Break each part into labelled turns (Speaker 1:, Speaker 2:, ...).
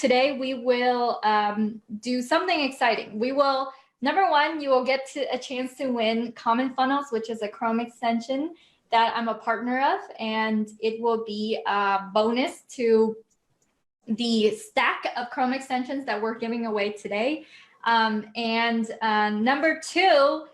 Speaker 1: today we will do something exciting. We will, number one, you will get a chance to win Common Funnels, which is a Chrome extension that I'm a partner of, and it will be a bonus to the stack of Chrome extensions that we're giving away today. Number two,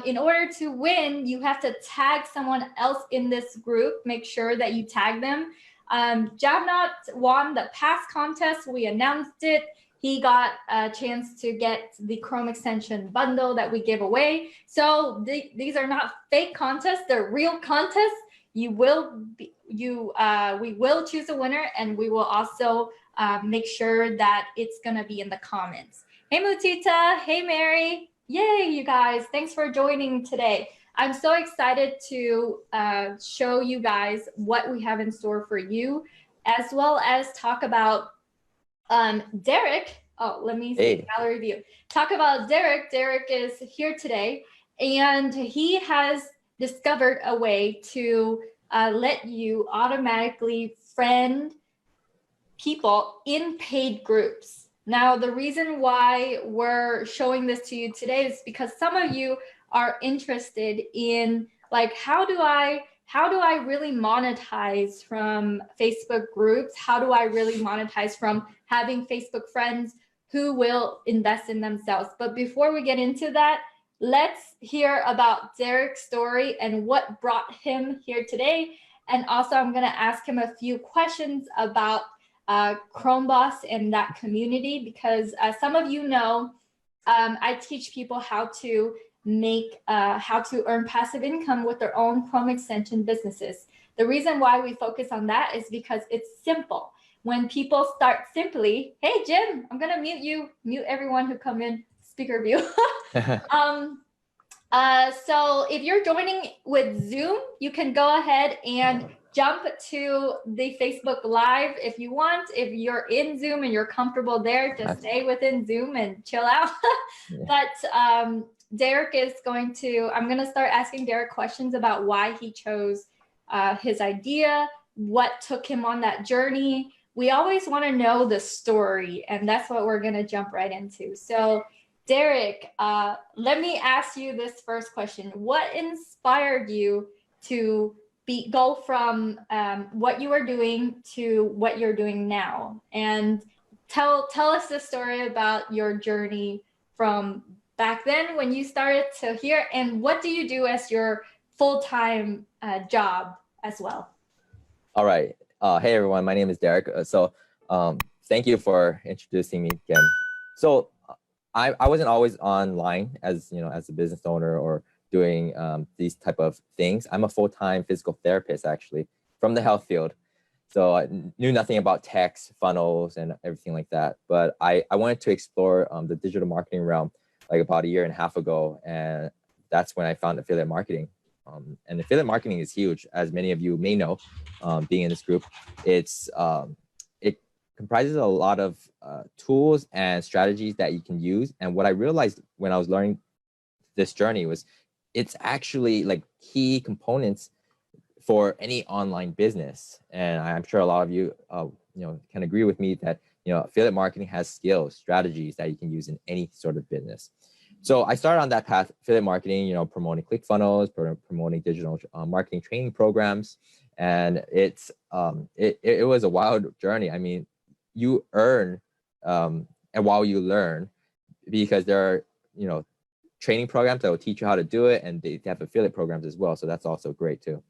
Speaker 1: in order to win, you have to tag someone else in this group. Make sure that you tag them. Javnot won the past contest. We announced it. He got a chance to get the Chrome extension bundle that we give away. So these are not fake contests. They're real contests. We will choose a winner, and we will also make sure that it's going to be in the comments. Hey, Mutita. Hey, Mary. Yay, you guys. Thanks for joining today. I'm so excited to show you guys what we have in store for you, as well as talk about Derek. Oh, let me see gallery view. Talk about Derek. Derek is here today, and he has discovered a way to let you automatically friend people in paid groups. Now, the reason why we're showing this to you today is because some of you are interested in, like, how do I really monetize from Facebook groups? How do I really monetize from having Facebook friends who will invest in themselves? But before we get into that, let's hear about Derek's story and what brought him here today. And also, I'm going to ask him a few questions about Chromeboss and that community, because some of you know, I teach people how to earn passive income with their own Chrome extension businesses. The reason why we focus on that is because it's simple. When people start simply, hey, Jim, I'm going to mute everyone who come in speaker view. So if you're joining with Zoom, you can go ahead and jump to the Facebook Live if you want. If you're in Zoom and you're comfortable there, just stay within Zoom and chill out. But Derek is I'm going to start asking Derek questions about why he chose his idea, what took him on that journey. We always want to know the story, and that's what we're going to jump right into. So Derek, let me ask you this first question. What inspired you to go from what you were doing to what you're doing now? And tell us the story about your journey from back then when you started to here, and what do you do as your full-time job as well?
Speaker 2: All right. Hey, everyone. My name is Derek. Thank you for introducing me again. So I wasn't always online as a business owner or doing these type of things. I'm a full-time physical therapist, actually, from the health field. So I knew nothing about text, funnels, and everything like that. But I wanted to explore the digital marketing realm like about 1.5 years ago. And that's when I found affiliate marketing. And affiliate marketing is huge, as many of you may know, being in this group. It comprises a lot of tools and strategies that you can use. And what I realized when I was learning this journey was it's actually like key components for any online business. And I'm sure a lot of you, can agree with me that, affiliate marketing has skills, strategies that you can use in any sort of business. So I started on that path, affiliate marketing, promoting ClickFunnels, promoting digital marketing training programs. And it was a wild journey. I mean, you earn and while you learn, because there are, training programs that will teach you how to do it, and they have affiliate programs as well. So that's also great too.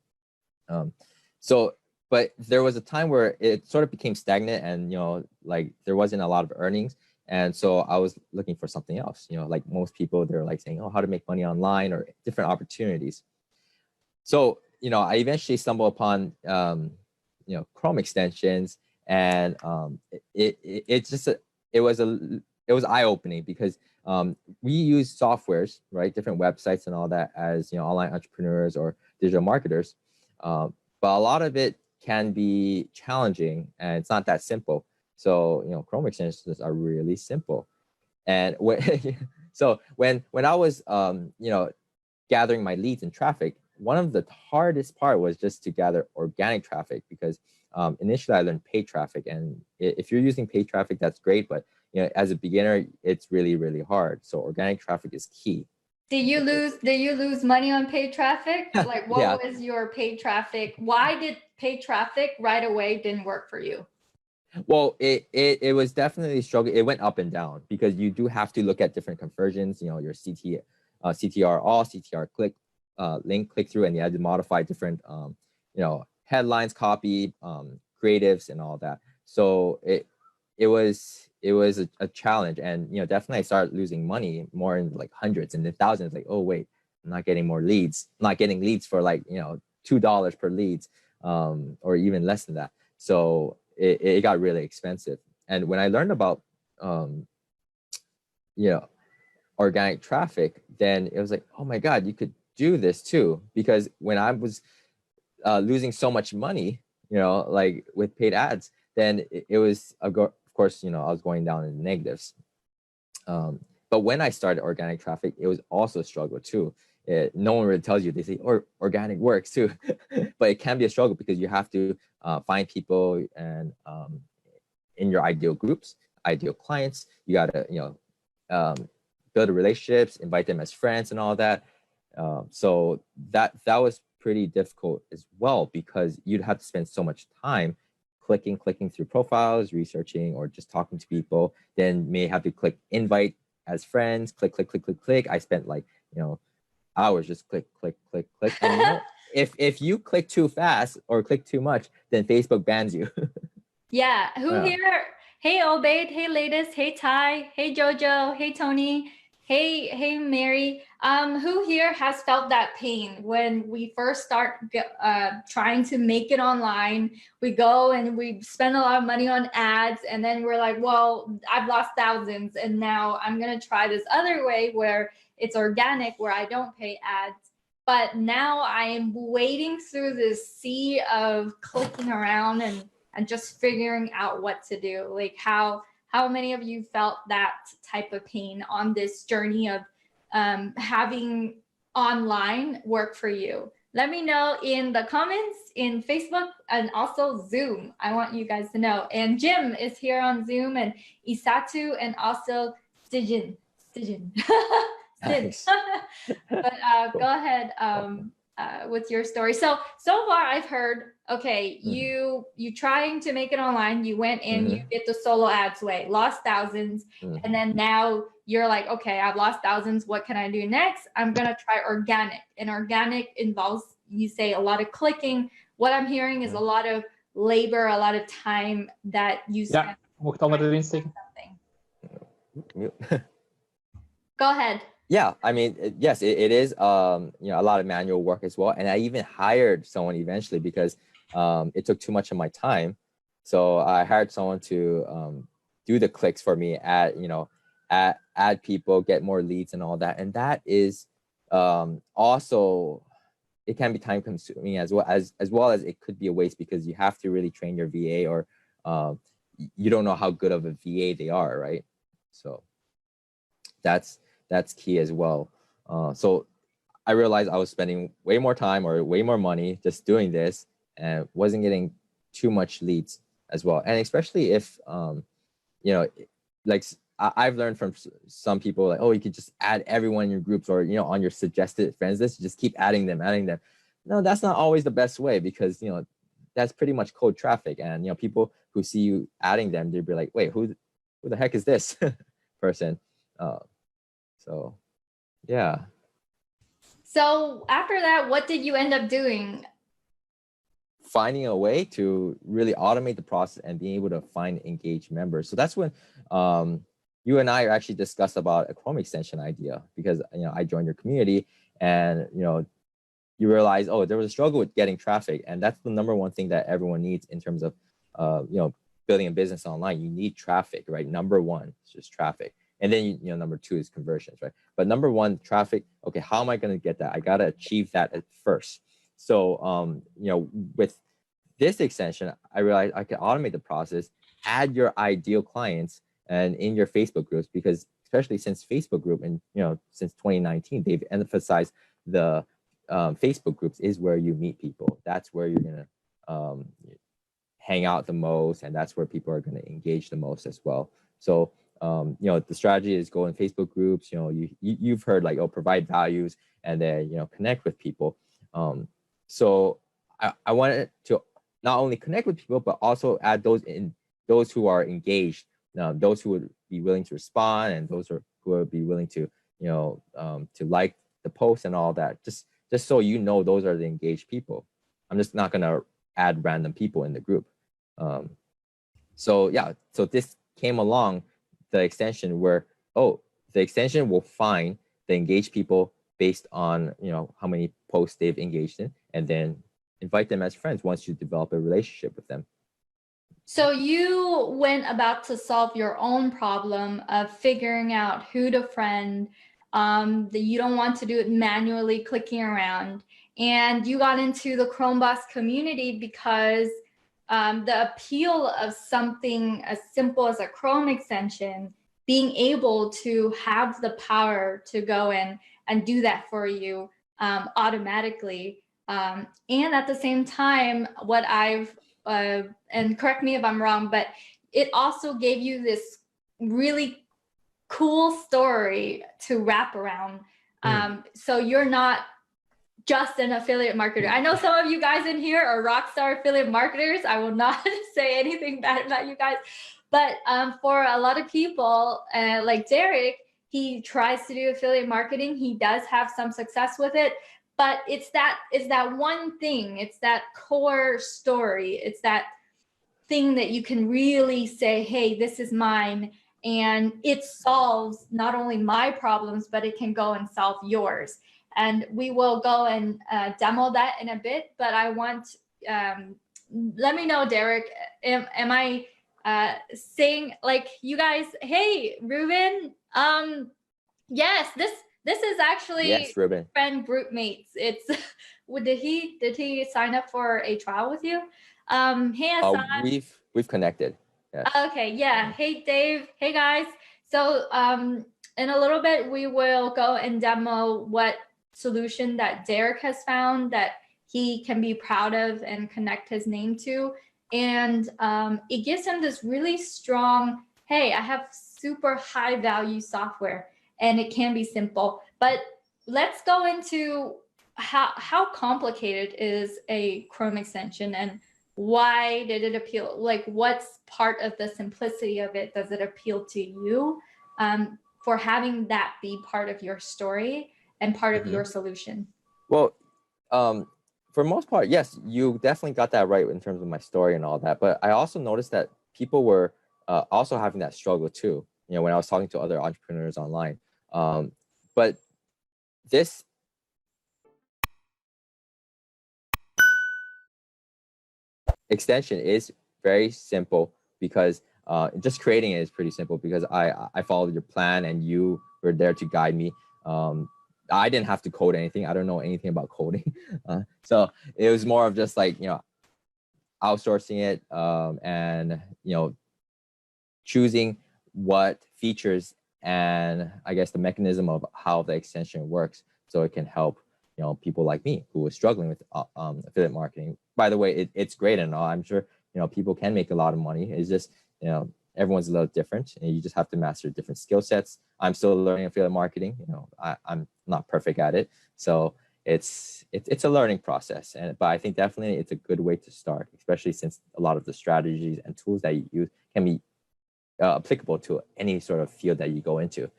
Speaker 2: But there was a time where it sort of became stagnant, and like there wasn't a lot of earnings. And so I was looking for something else. Like most people, they're like saying, oh, how to make money online or different opportunities. So I eventually stumbled upon Chrome extensions, and it was eye-opening, because we use softwares, right, different websites and all that as online entrepreneurs or digital marketers, but a lot of it can be challenging, and it's not that simple. So Chrome extensions are really simple. And when I was gathering my leads and traffic, one of the hardest part was just to gather organic traffic, because initially I learned paid traffic, and if you're using paid traffic, that's great, but as a beginner, it's really, really hard. So organic traffic is key.
Speaker 1: Did you lose money on paid traffic? Like, what
Speaker 2: Yeah.
Speaker 1: was your paid traffic? Why did paid traffic right away didn't work for you?
Speaker 2: Well, it was definitely a struggle. It went up and down because you do have to look at different conversions, your CTR all, CTR click, link click through, and you had to modify different, headlines, copy, creatives, and all that. So it was a challenge, and definitely I started losing money more in like hundreds and the thousands. Like, oh wait, I'm not getting more leads. I'm not getting leads for like $2 per leads, or even less than that. So it got really expensive. And when I learned about organic traffic, then it was like, oh my God, you could do this too. Because when I was losing so much money, like with paid ads, then it was, of course, I was going down in the negatives. But when I started organic traffic, it was also a struggle too. No one really tells you. They say, organic works too, but it can be a struggle because you have to find people and in your ideal groups, ideal clients. You gotta, build relationships, invite them as friends, and all that. So that was pretty difficult as well, because you'd have to spend so much time clicking through profiles, researching, or just talking to people. Then may have to click invite as friends, click. I spent like hours just click. And if you click too fast or click too much, then Facebook bans you.
Speaker 1: Yeah. Who here? Hey Obaid, hey Latest, hey Ty, hey Jojo, hey Tony, hey Mary. Who here has felt that pain when we first start trying to make it online? We go and we spend a lot of money on ads, and then we're like, well, I've lost thousands, and now I'm gonna try this other way where it's organic, where I don't pay ads. But now I am wading through this sea of clicking around and just figuring out what to do. Like, how many of you felt that type of pain on this journey of having online work for you? Let me know in the comments in Facebook and also Zoom. I want you guys to know. And Jim is here on Zoom, and Isatu, and also Stijin.
Speaker 2: Nice.
Speaker 1: But go ahead with your story. So far I've heard, okay, you trying to make it online, you went in, you did the solo ads way, lost thousands, and then now you're like, okay, I've lost thousands, what can I do next? I'm gonna try organic. And organic involves, you say, a lot of clicking. What I'm hearing is a lot of labor, a lot of time that you spend. Go ahead.
Speaker 2: Yeah, I mean, yes, it is, a lot of manual work as well. And I even hired someone eventually because it took too much of my time. So I hired someone to do the clicks for me, add people, get more leads and all that. And that is also, it can be time consuming as well as it could be a waste, because you have to really train your VA, or you don't know how good of a VA they are, right? So that's key as well. So I realized I was spending way more time or way more money just doing this, and wasn't getting too much leads as well. And especially if, like I've learned from some people, like, oh, you could just add everyone in your groups, or, on your suggested friends list, just keep adding them. No, that's not always the best way, because, that's pretty much cold traffic. And, people who see you adding them, they'd be like, wait, who the heck is this person? So, yeah.
Speaker 1: So after that, what did you end up doing?
Speaker 2: Finding a way to really automate the process and being able to find engaged members. So that's when you and I actually discussed about a Chrome extension idea, because I joined your community, and you realize, oh, there was a struggle with getting traffic, and that's the number one thing that everyone needs in terms of building a business online. You need traffic, right? Number one, it's just traffic. And then, number two is conversions, right? But number one, traffic, okay, how am I going to get that? I got to achieve that at first. So, with this extension, I realized I could automate the process, add your ideal clients and in your Facebook groups, because especially since Facebook group and, since 2019, they've emphasized the Facebook groups is where you meet people. That's where you're gonna hang out the most, and that's where people are gonna engage the most as well. So you know, the strategy is go in Facebook groups. You know, you've heard like, oh, provide values and then, you know, connect with people. So I wanted to not only connect with people, but also add those who are engaged, those who would be willing to respond, and those who would be willing to, you know, to like the post and all that. Just so you know, those are the engaged people. I'm just not gonna add random people in the group. So yeah, so this came along the extension where, oh, the extension will find the engaged people based on, you know, how many posts they've engaged in, and then invite them as friends once you develop a relationship with them.
Speaker 1: So you went about to solve your own problem of figuring out who to friend, that you don't want to do it manually clicking around. And you got into the Chromebox community because the appeal of something as simple as a Chrome extension, being able to have the power to go in and do that for you automatically. And at the same time, what I've, and correct me if I'm wrong, but it also gave you this really cool story to wrap around. So you're not just an affiliate marketer. I know some of you guys in here are rockstar affiliate marketers. I will not say anything bad about you guys, but for a lot of people like Derek, he tries to do affiliate marketing. He does have some success with it, but it's that one thing. It's that core story. It's that thing that you can really say, hey, this is mine. And it solves not only my problems, but it can go and solve yours. And we will go and demo that in a bit. But I want, let me know, Derek, am I saying like you guys, hey, Ruben, yes, this is actually
Speaker 2: yes, Ruben,
Speaker 1: friend group mates. It's did he sign up for a trial with you? Hey, Assad.
Speaker 2: we've connected. Yes.
Speaker 1: Okay, yeah. Hey, Dave. Hey, guys. So in a little bit, we will go and demo what solution that Derek has found that he can be proud of and connect his name to. And it gives him this really strong, hey, I have super high value software and it can be simple. But let's go into how complicated is a Chrome extension, and why did it appeal? Like, what's part of the simplicity of it? Does it appeal to you for having that be part of your story and part of your solution?
Speaker 2: Well, for most part, yes, you definitely got that right in terms of my story and all that. But I also noticed that people were also having that struggle too, you know, when I was talking to other entrepreneurs online. But this extension is very simple because just creating it is pretty simple because I followed your plan and you were there to guide me. I didn't have to code anything. I don't know anything about coding. So it was more of just like, you know, outsourcing it and, you know, choosing what features and I guess the mechanism of how the extension works so it can help, you know, people like me who are struggling with affiliate marketing. By the way, it's great and all. I'm sure, you know, people can make a lot of money. It's just, you know, everyone's a little different and you just have to master different skill sets. I'm still learning affiliate marketing. You know, I'm not perfect at it. So it's a learning process. But I think definitely it's a good way to start, especially since a lot of the strategies and tools that you use can be applicable to any sort of field that you go into.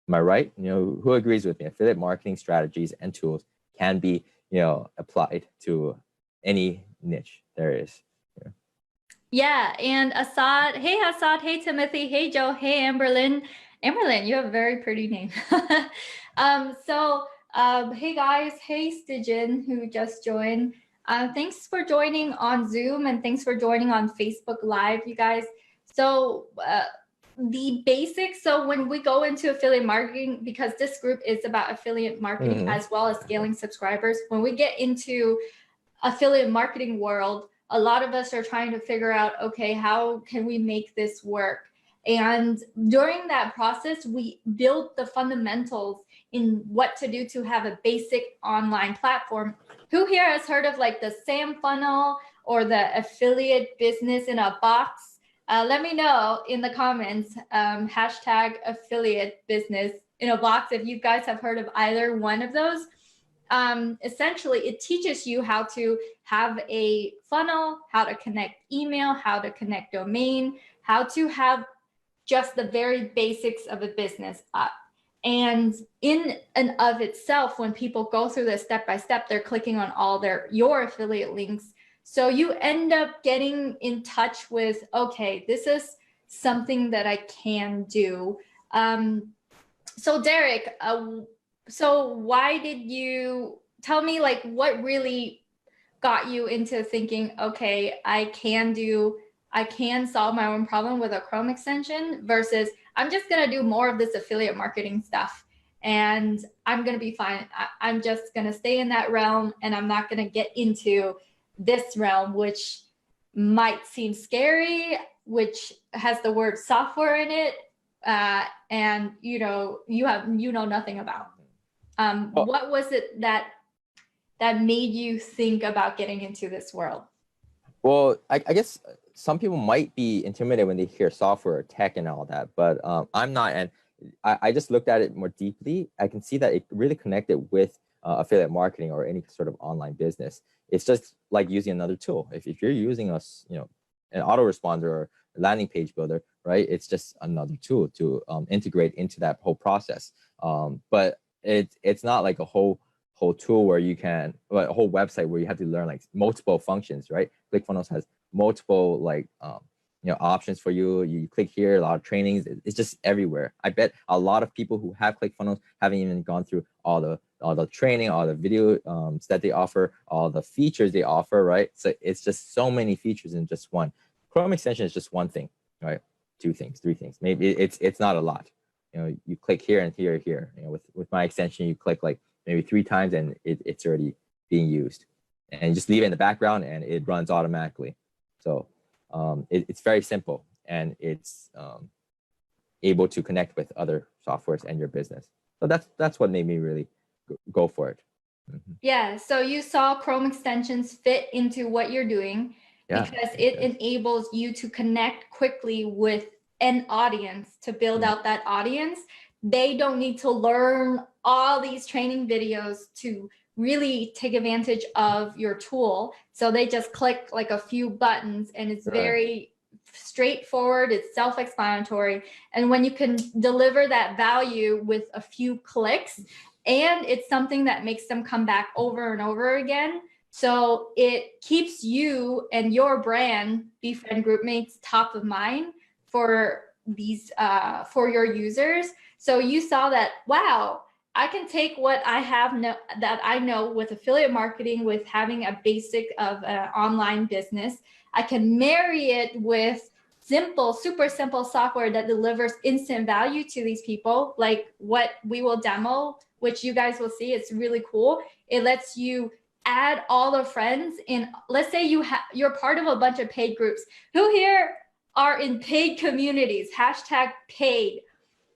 Speaker 2: Am I right? You know, who agrees with me? Affiliate marketing strategies and tools can be, you know, applied to any niche there is.
Speaker 1: Yeah, and Assad, hey Assad, hey Timothy, hey Joe, hey Amberlyn. Amberlyn, you have a very pretty name. Hey guys, hey Stijin who just joined. Thanks for joining on Zoom and thanks for joining on Facebook Live, you guys. So the basics, so when we go into affiliate marketing, because this group is about affiliate marketing as well as scaling subscribers, when we get into affiliate marketing world, a lot of us are trying to figure out, okay, how can we make this work? And during that process, we build the fundamentals in what to do to have a basic online platform. Who here has heard of like the SAM funnel or the affiliate business in a box? Let me know in the comments, hashtag affiliate business in a box, if you guys have heard of either one of those. Essentially, it teaches you how to have a funnel, how to connect email, how to connect domain, how to have just the very basics of a business up. And in and of itself, when people go through this step by step, they're clicking on all your affiliate links. So you end up getting in touch with, okay, this is something that I can do. So Derek, so why did you tell me, like, what really got you into thinking, okay, I can solve my own problem with a Chrome extension versus I'm just going to do more of this affiliate marketing stuff and I'm going to be fine. I'm just going to stay in that realm and I'm not going to get into this realm, which might seem scary, which has the word software in it. And you know nothing about. What was it that made you think about getting into this world?
Speaker 2: Well, I guess some people might be intimidated when they hear software, tech, and all that, but I'm not. And I just looked at it more deeply. I can see that it really connected with affiliate marketing or any sort of online business. It's just like using another tool. If you're using an autoresponder or a landing page builder, right? It's just another tool to integrate into that whole process. But it's not like a whole tool where you can, a whole website where you have to learn like multiple functions, right? ClickFunnels has multiple like options for you. You click here, a lot of trainings. It's just everywhere. I bet a lot of people who have ClickFunnels haven't even gone through all the training, all the video that they offer, all the features they offer, right? So it's just so many features in just one. Chrome extension is just one thing, right? 2 things, 3 things. Maybe it's not a lot. You click here and here, here. With my extension, you click like maybe 3 times and it's already being used. And you just leave it in the background and it runs automatically. So it's very simple and it's able to connect with other softwares and your business. So that's what made me really go for it. Mm-hmm.
Speaker 1: Yeah, so you saw Chrome extensions fit into what you're doing because it enables you to connect quickly with an audience, to build out that audience. They don't need to learn all these training videos to really take advantage of your tool. So they just click like a few buttons and it's very straightforward, it's self-explanatory. And when you can deliver that value with a few clicks, and it's something that makes them come back over and over again, so it keeps you and your brand, Befriend Groupmates, top of mind for these for your users. So you saw that, wow, I can take what I have that I know with affiliate marketing, with having a basic of an online business. I can marry it with simple, super simple software that delivers instant value to these people, like what we will demo, which you guys will see. It's really cool. It lets you add all the friends in. Let's say you're part of a bunch of paid groups. Who here are in paid communities? Hashtag paid.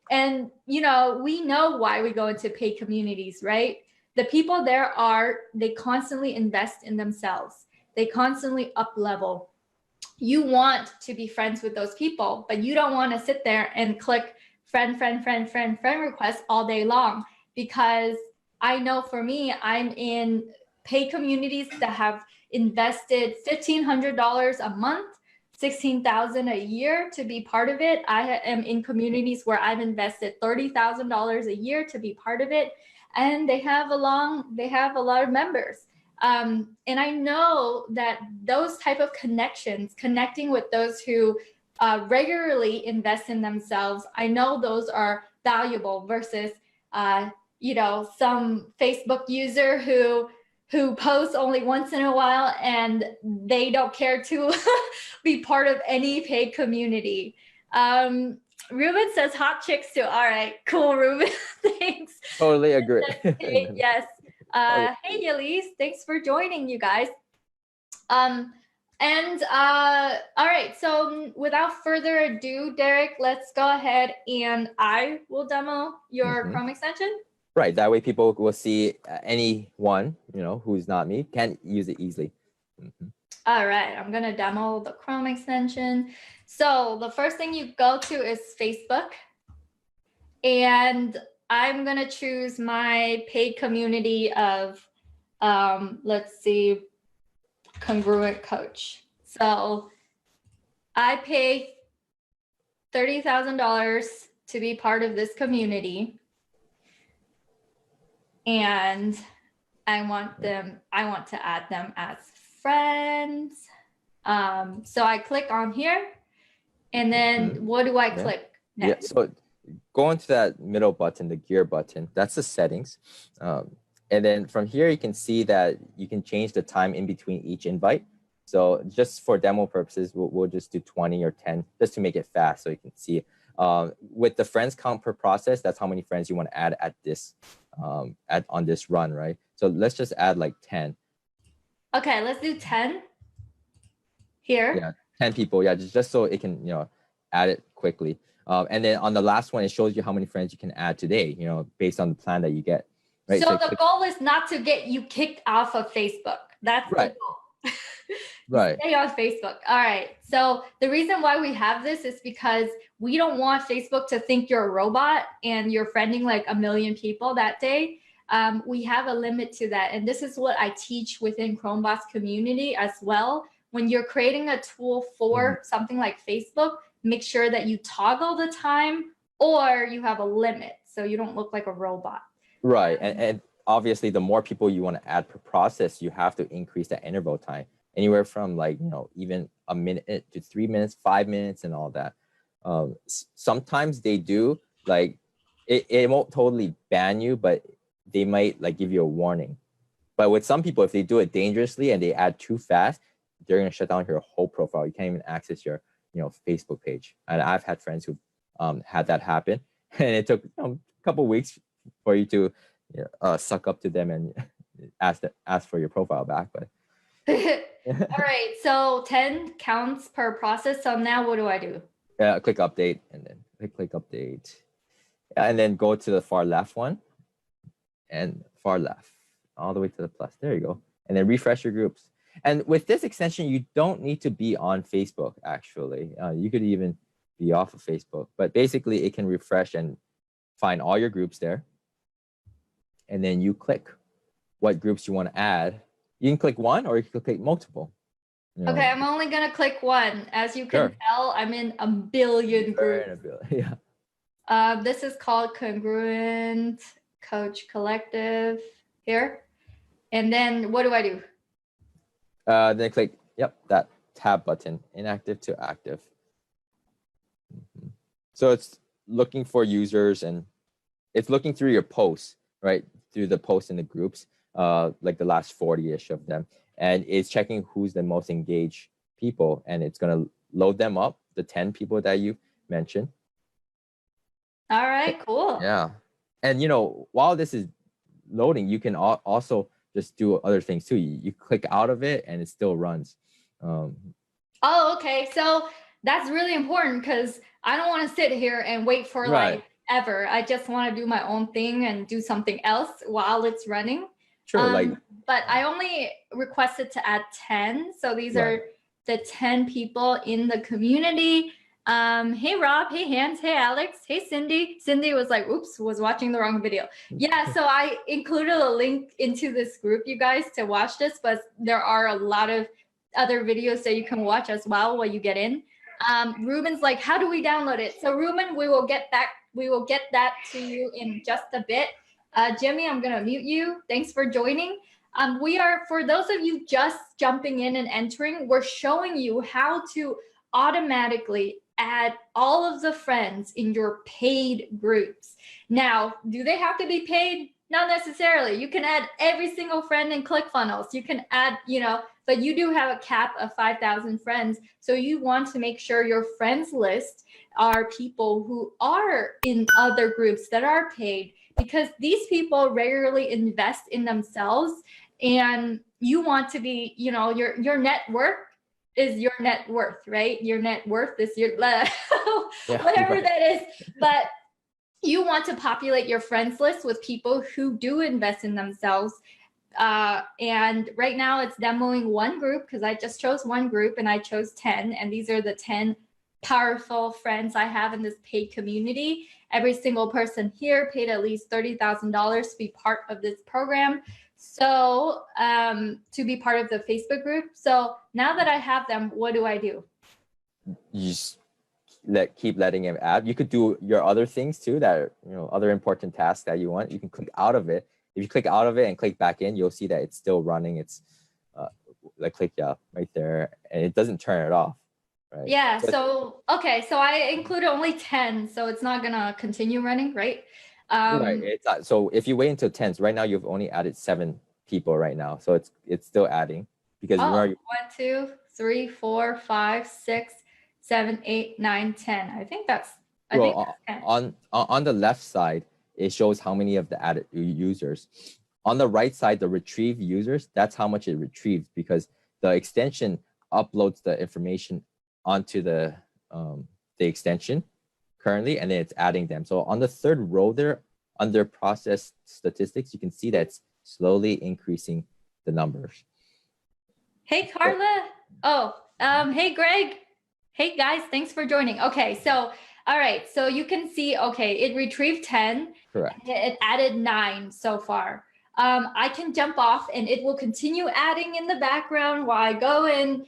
Speaker 1: And we know why we go into paid communities, right? The people there they constantly invest in themselves. They constantly up level. You want to be friends with those people, but you don't want to sit there and click friend request all day long, because I know for me, I'm in paid communities that have invested $1,500 a month, $16,000 a year to be part of it. I am in communities where I've invested $30,000 a year to be part of it, and they have a lot of members. And I know that those type of connections, connecting with those who regularly invest in themselves, I know those are valuable versus some Facebook user who posts only once in a while and they don't care to be part of any paid community. Ruben says hot chicks too. All right, cool, Ruben. Thanks.
Speaker 2: Totally agree.
Speaker 1: Yes. Hey, Elise, thanks for joining, you guys. All right, so without further ado, Derek, let's go ahead and I will demo your Chrome extension.
Speaker 2: Right. That way people will see anyone, who's not me can use it easily.
Speaker 1: All right, I'm gonna demo the Chrome extension. So the first thing you go to is Facebook. And I'm gonna choose my paid community of, let's see, congruent coach. So I pay $30,000 to be part of this community. And I want to add them as friends. So I click on here, and then what do I click next?
Speaker 2: Yeah, so go into that middle button, the gear button, that's the settings. And then from here, you can see that you can change the time in between each invite. So just for demo purposes, we'll just do 20 or 10 just to make it fast so you can see. With the friends count per process, that's how many friends you want to add at this on this run, right? So let's just add like 10.
Speaker 1: Okay, let's do 10 here.
Speaker 2: Yeah, 10 people. Yeah, just so it can add it quickly. And then on the last one, it shows you how many friends you can add today, based on the plan that you get. Right?
Speaker 1: So the goal is not to get you kicked off of Facebook. That's
Speaker 2: right.
Speaker 1: The goal.
Speaker 2: Right.
Speaker 1: Stay on Facebook. All right. So the reason why we have this is because we don't want Facebook to think you're a robot and you're friending like a million people that day. We have a limit to that. And this is what I teach within Chromeboss community as well. When you're creating a tool for something like Facebook, make sure that you toggle the time or you have a limit so you don't look like a robot.
Speaker 2: Right. And obviously, the more people you want to add per process, you have to increase that interval time. Anywhere from like, even a minute to 3 minutes, 5 minutes and all that. Sometimes they do, like, it won't totally ban you, but they might like give you a warning. But with some people, if they do it dangerously and they add too fast, they're going to shut down your whole profile. You can't even access your, Facebook page. And I've had friends who had that happen. And it took a couple of weeks for you to suck up to them and ask for your profile back. But
Speaker 1: all right, so 10 counts per process. So now what do I do?
Speaker 2: Click update and then click update. And then go to the far left one and far left all the way to the plus. There you go. And then refresh your groups. And with this extension, you don't need to be on Facebook, actually. You could even be off of Facebook. But basically, it can refresh and find all your groups there. And then you click what groups you want to add. You can click one or you can click multiple.
Speaker 1: Okay, I'm only going to click one. As you can tell, I'm in a billion groups.
Speaker 2: Yeah.
Speaker 1: This is called Congruent Coach Collective here. And then what do I do?
Speaker 2: Then click, that tab button, inactive to active. So it's looking for users and it's looking through your posts, right? Through the posts in the groups, like the last 40-ish of them. And it's checking who's the most engaged people. And it's going to load them up, the 10 people that you mentioned.
Speaker 1: All right, cool.
Speaker 2: Yeah. And, while this is loading, you can also just do other things too. You click out of it and it still runs.
Speaker 1: Oh, okay. So that's really important because I don't want to sit here and wait for like ever. I just want to do my own thing and do something else while it's running.
Speaker 2: Sure.
Speaker 1: But I only requested to add 10. So these are the 10 people in the community. Hey, Rob. Hey, Hans. Hey, Alex. Hey, Cindy. Cindy was like, oops, was watching the wrong video. Yeah, so I included a link into this group, you guys, to watch this, but there are a lot of other videos that you can watch as well while you get in. Ruben's like, how do we download it? So Ruben, we will get that to you in just a bit. Jimmy, I'm going to mute you. Thanks for joining. For those of you just jumping in and entering, we're showing you how to automatically add all of the friends in your paid groups. Now, do they have to be paid? Not necessarily. You can add every single friend in ClickFunnels. You can add, but you do have a cap of 5,000 friends. So you want to make sure your friends list are people who are in other groups that are paid, because these people regularly invest in themselves, and you want to be, your net worth is your net worth, right? Your net worth is your whatever that is. But you want to populate your friends list with people who do invest in themselves. And right now it's demoing one group because I just chose one group and I chose 10. And these are the 10 powerful friends I have in this paid community. Every single person here paid at least $30,000 to be part of this program. So to be part of the Facebook group. So now that I have them, what do I do?
Speaker 2: You just keep letting him add. You could do your other things too, that are, other important tasks that you want. You can click out of it. If you click out of it and click back in, you'll see that it's still running. It's click right there, and it doesn't turn it off. Right?
Speaker 1: Yeah. So okay. So I included only 10, so it's not gonna continue running, right?
Speaker 2: Right. It's not, so if you wait until 10, right now you've only added 7 people right now, so it's still adding because
Speaker 1: oh,
Speaker 2: remember,
Speaker 1: 1, 2, 3, 4, 5, 6, 7, 8, 9, 10. I think that's. I think that's 10.
Speaker 2: On the left side, it shows how many of the added users. On the right side, the retrieve users, that's how much it retrieves because the extension uploads the information onto the extension currently, and then it's adding them. So on the third row there, under process statistics, you can see that it's slowly increasing the numbers.
Speaker 1: Hey, Carla. Oh, hey, Greg. Hey, guys, thanks for joining. Okay, so, all right, so you can see, okay, it retrieved 10.
Speaker 2: Correct.
Speaker 1: It added 9 so far. I can jump off and it will continue adding in the background while I go and,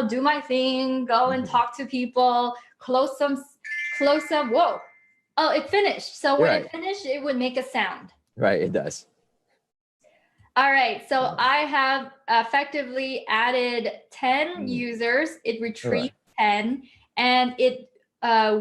Speaker 1: do my thing, go and talk to people, close some, whoa. Oh, it finished. So when it finished, it would make a sound.
Speaker 2: Right, it does.
Speaker 1: All right, so I have effectively added 10 users. It retrieved 10, and it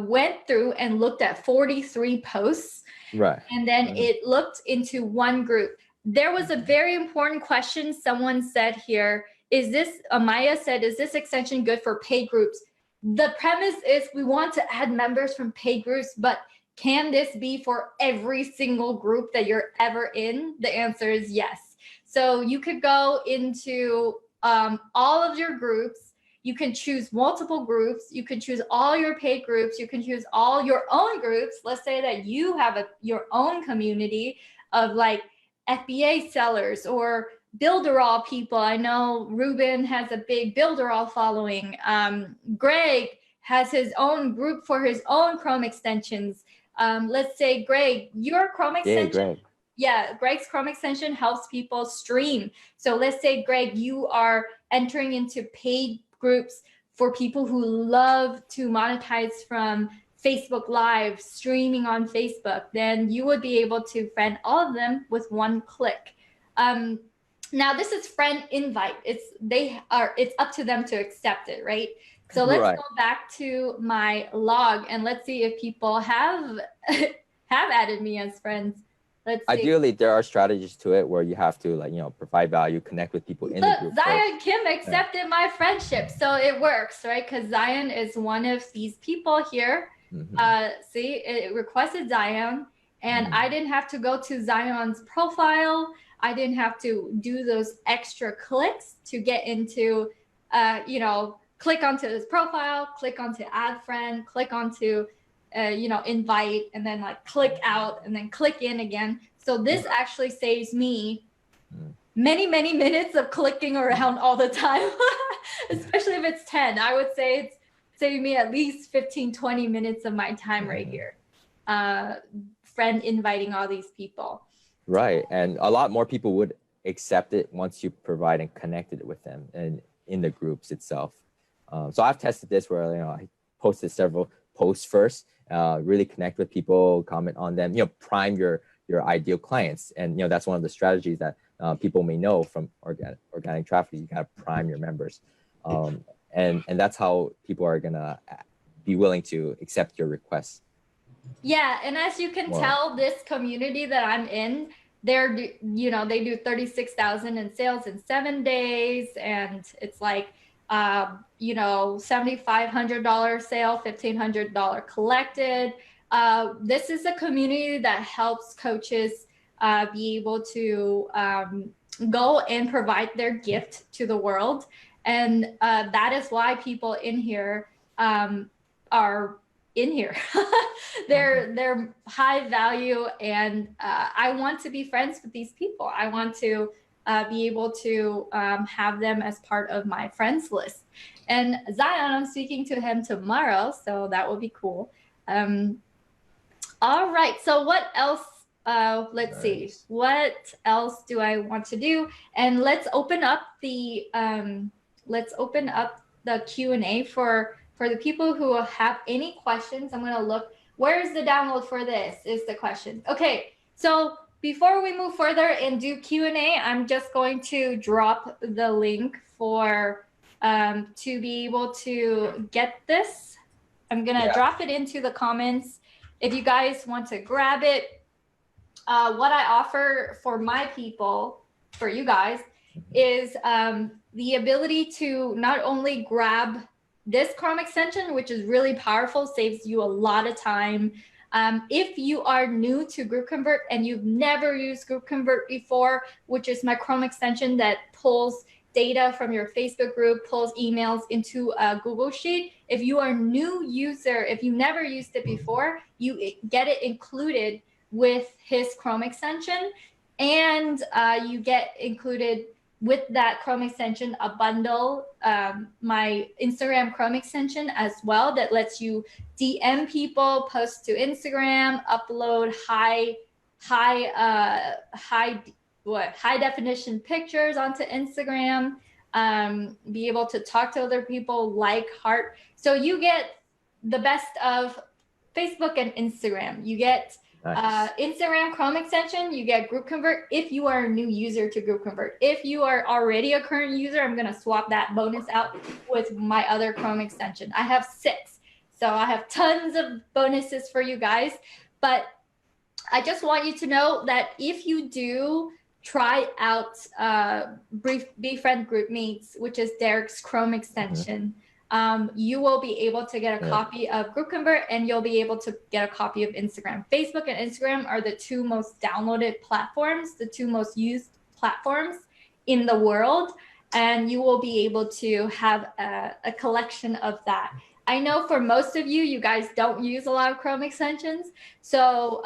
Speaker 1: went through and looked at 43 posts.
Speaker 2: Right.
Speaker 1: And then it looked into one group. There was a very important question someone said here. Amaya said, is this extension good for paid groups? The premise is we want to add members from paid groups, but can this be for every single group that you're ever in? The answer is yes. So you could go into all of your groups. You can choose multiple groups. You can choose all your paid groups. You can choose all your own groups. Let's say that you have your own community of like FBA sellers or Builderall people. I know Ruben has a big Builderall following. Greg has his own group for his own Chrome extensions. Let's say, Greg, your Chrome extension. Yeah, Greg's Chrome extension helps people stream. So let's say, Greg, you are entering into paid groups for people who love to monetize from Facebook Live, streaming on Facebook. Then you would be able to friend all of them with one click. Now this is friend invite. It's up to them to accept it, right? So let's go back to my log and let's see if people have added me as friends. Let's see.
Speaker 2: Ideally, there are strategies to it where you have to provide value, connect with people in the group.
Speaker 1: Zion Kim accepted my friendship, so it works, right? Because Zion is one of these people here. See, it requested Zion, and I didn't have to go to Zion's profile. I didn't have to do those extra clicks to get into, click onto his profile, click onto add friend, click onto, invite, and then click out and then click in again. So this actually saves me many, many minutes of clicking around all the time, especially if it's 10. I would say it's saving me at least 15, 20 minutes of my time right here. Friend inviting all these people.
Speaker 2: Right, and a lot more people would accept it once you provide and connected with them and in the groups itself. So I've tested this where I posted several posts first, really connect with people, comment on them, prime your ideal clients, and that's one of the strategies that people may know from organic traffic. You gotta prime your members, and that's how people are gonna be willing to accept your requests.
Speaker 1: Yeah, and as you can tell, this community that I'm in, they do 36,000 in sales in 7 days, and it's like $7,500 sale, $1,500 collected. This is a community that helps coaches be able to go and provide their gift to the world, and that is why people in here are in here. They're high value, and I want to be friends with these people. I want to be able to have them as part of my friends list. And Zion, I'm speaking to him tomorrow, so that will be cool. All right, so what else? Let's see, what else do I want to do? And let's open up the Q&A for the people who have any questions. I'm gonna look, where's the download for this is the question. Okay, so before we move further and do Q&A, I'm just going to drop the link for to be able to get this. I'm gonna drop it into the comments if you guys want to grab it. What I offer for my people, for you guys, is the ability to not only grab this Chrome extension, which is really powerful, saves you a lot of time. If you are new to GroupConvert and you've never used GroupConvert before, which is my Chrome extension that pulls data from your Facebook group, pulls emails into a Google Sheet. If you are a new user, if you never used it before, you get it included with his Chrome extension, and you get included with that Chrome extension a bundle, my Instagram Chrome extension as well, that lets you DM people, post to Instagram, upload high definition pictures onto Instagram, be able to talk to other people, like, heart. So you get the best of Facebook and Instagram. You get Instagram Chrome extension, you get GroupConvert if you are a new user to GroupConvert. If you are already a current user, I'm going to swap that bonus out with my other Chrome extension. I have 6, so I have tons of bonuses for you guys. But I just want you to know that if you do try out Befriend GroupMates, which is Derek's Chrome extension, you will be able to get a copy of GroupConvert, and you'll be able to get a copy of Instagram. Facebook and Instagram are the 2 most downloaded platforms, the 2 most used platforms in the world, and you will be able to have a collection of that. I know for most of you, you guys don't use a lot of Chrome extensions. So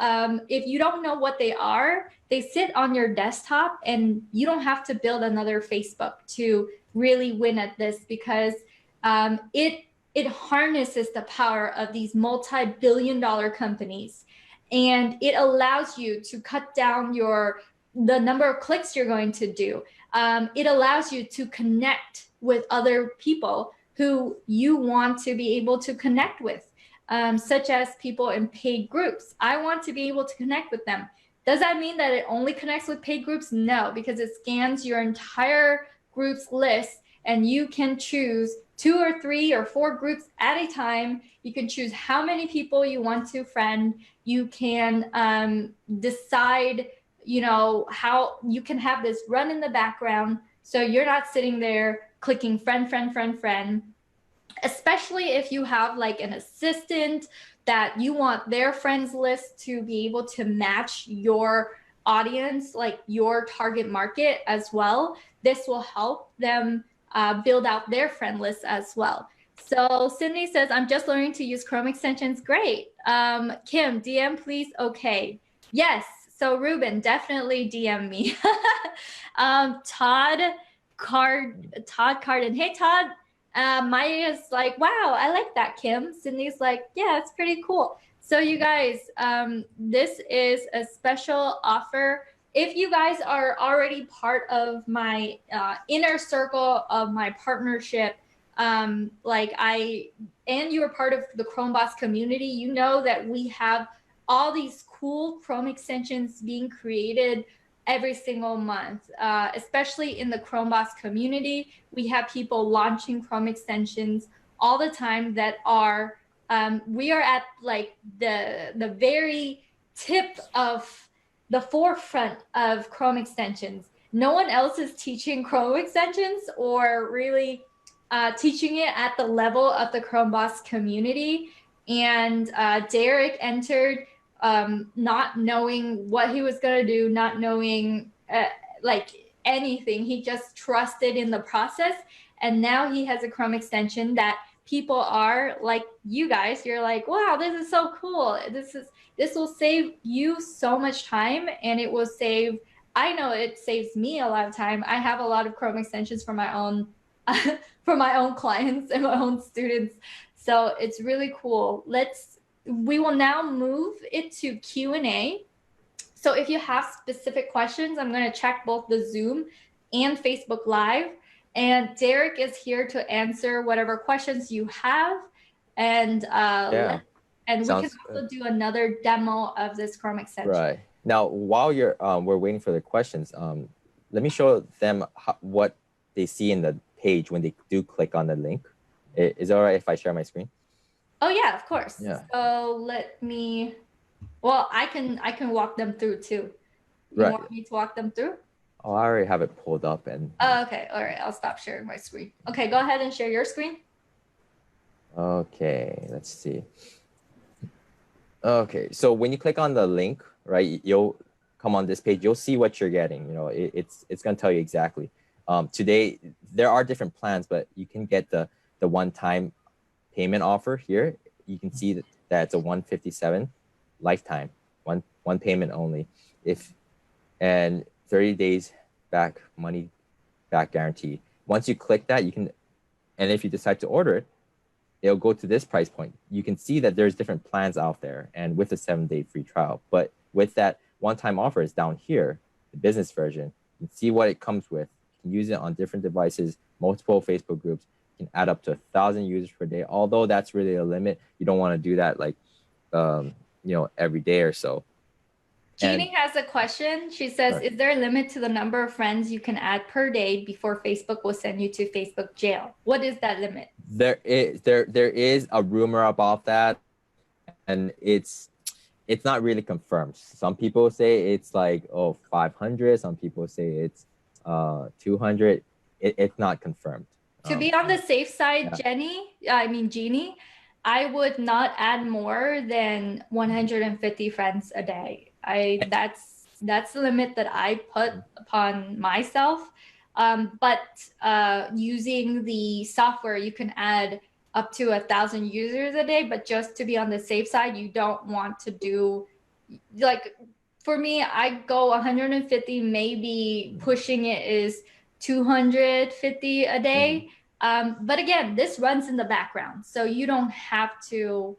Speaker 1: if you don't know what they are, they sit on your desktop, and you don't have to build another Facebook to really win at this, because it harnesses the power of these multi-billion-dollar companies, and it allows you to cut down the number of clicks you're going to do. It allows you to connect with other people who you want to be able to connect with, such as people in paid groups. I want to be able to connect with them. Does that mean that it only connects with paid groups? No, because it scans your entire group's list, and you can choose 2 or 3 or 4 groups at a time. You can choose how many people you want to friend. You can decide, how you can have this run in the background, so you're not sitting there clicking friend, friend, friend, friend. Especially if you have like an assistant that you want their friends list to be able to match your audience, like your target market as well. This will help them build out their friend list as well. So Cindy says, I'm just learning to use Chrome extensions. Great. Kim, DM please. Okay. Yes. So Ruben, definitely DM me. Todd Carden. Hey, Todd. Maya's like, wow, I like that, Kim. Cindy's like, yeah, it's pretty cool. So you guys, this is a special offer. If you guys are already part of my inner circle of my partnership, and you are part of the Chrome Boss community, you know that we have all these cool Chrome extensions being created every single month, especially in the Chrome Boss community. We have people launching Chrome extensions all the time that are, we are at like the very tip of the forefront of Chrome extensions. No one else is teaching Chrome extensions or really teaching it at the level of the Chrome Boss community. And Derek entered not knowing what he was going to do, not knowing like anything. He just trusted in the process. And now he has a Chrome extension that people are like you guys, you're like, wow, this is so cool. This will save you so much time, and it will save, I know it saves me a lot of time. I have a lot of Chrome extensions for my own for my own clients and my own students. So it's really cool. We will now move it to Q&A. So if you have specific questions, I'm going to check both the Zoom and Facebook Live. And Derek is here to answer whatever questions you have. And we can also do another demo of this Chrome extension.
Speaker 2: Right. Now, while we're waiting for the questions, let me show them what they see in the page when they do click on the link. Is it all right if I share my screen?
Speaker 1: Oh yeah, of course.
Speaker 2: Yeah.
Speaker 1: So let me, well, I can walk them through too. You want me to walk them through?
Speaker 2: Oh, I already have it pulled up and.
Speaker 1: Oh, okay. All right. I'll stop sharing my screen. Okay, go ahead and share your screen.
Speaker 2: Okay, let's see. Okay, so when you click on the link, right, you'll come on this page. You'll see what you're getting. You know, it's going to tell you exactly. Today there are different plans, but you can get the one-time payment offer here. You can see that it's a $157 lifetime, one payment only. And 30 days money back guarantee. Once you click that, you can, and if you decide to order it, it'll go to this price point. You can see that there's different plans out there, and with a 7-day free trial. But with that one-time offer is down here, the business version. You can see what it comes with. You can use it on different devices, multiple Facebook groups. You can add up to 1,000 users per day. Although that's really a limit, you don't want to do that like every day or so.
Speaker 1: Jeannie has a question. She says, is there a limit to the number of friends you can add per day before Facebook will send you to Facebook jail? What is that limit?
Speaker 2: There is a rumor about that, and it's not really confirmed. Some people say it's like 500. Some people say it's 200. It's not confirmed.
Speaker 1: To be on the safe side, Jeannie, I would not add more than 150 friends a day. That's the limit that I put upon myself. But using the software, you can add up to 1,000 users a day. But just to be on the safe side, you don't want to do, like, for me, I go 150, maybe pushing it is 250 a day. But again, this runs in the background, so you don't have to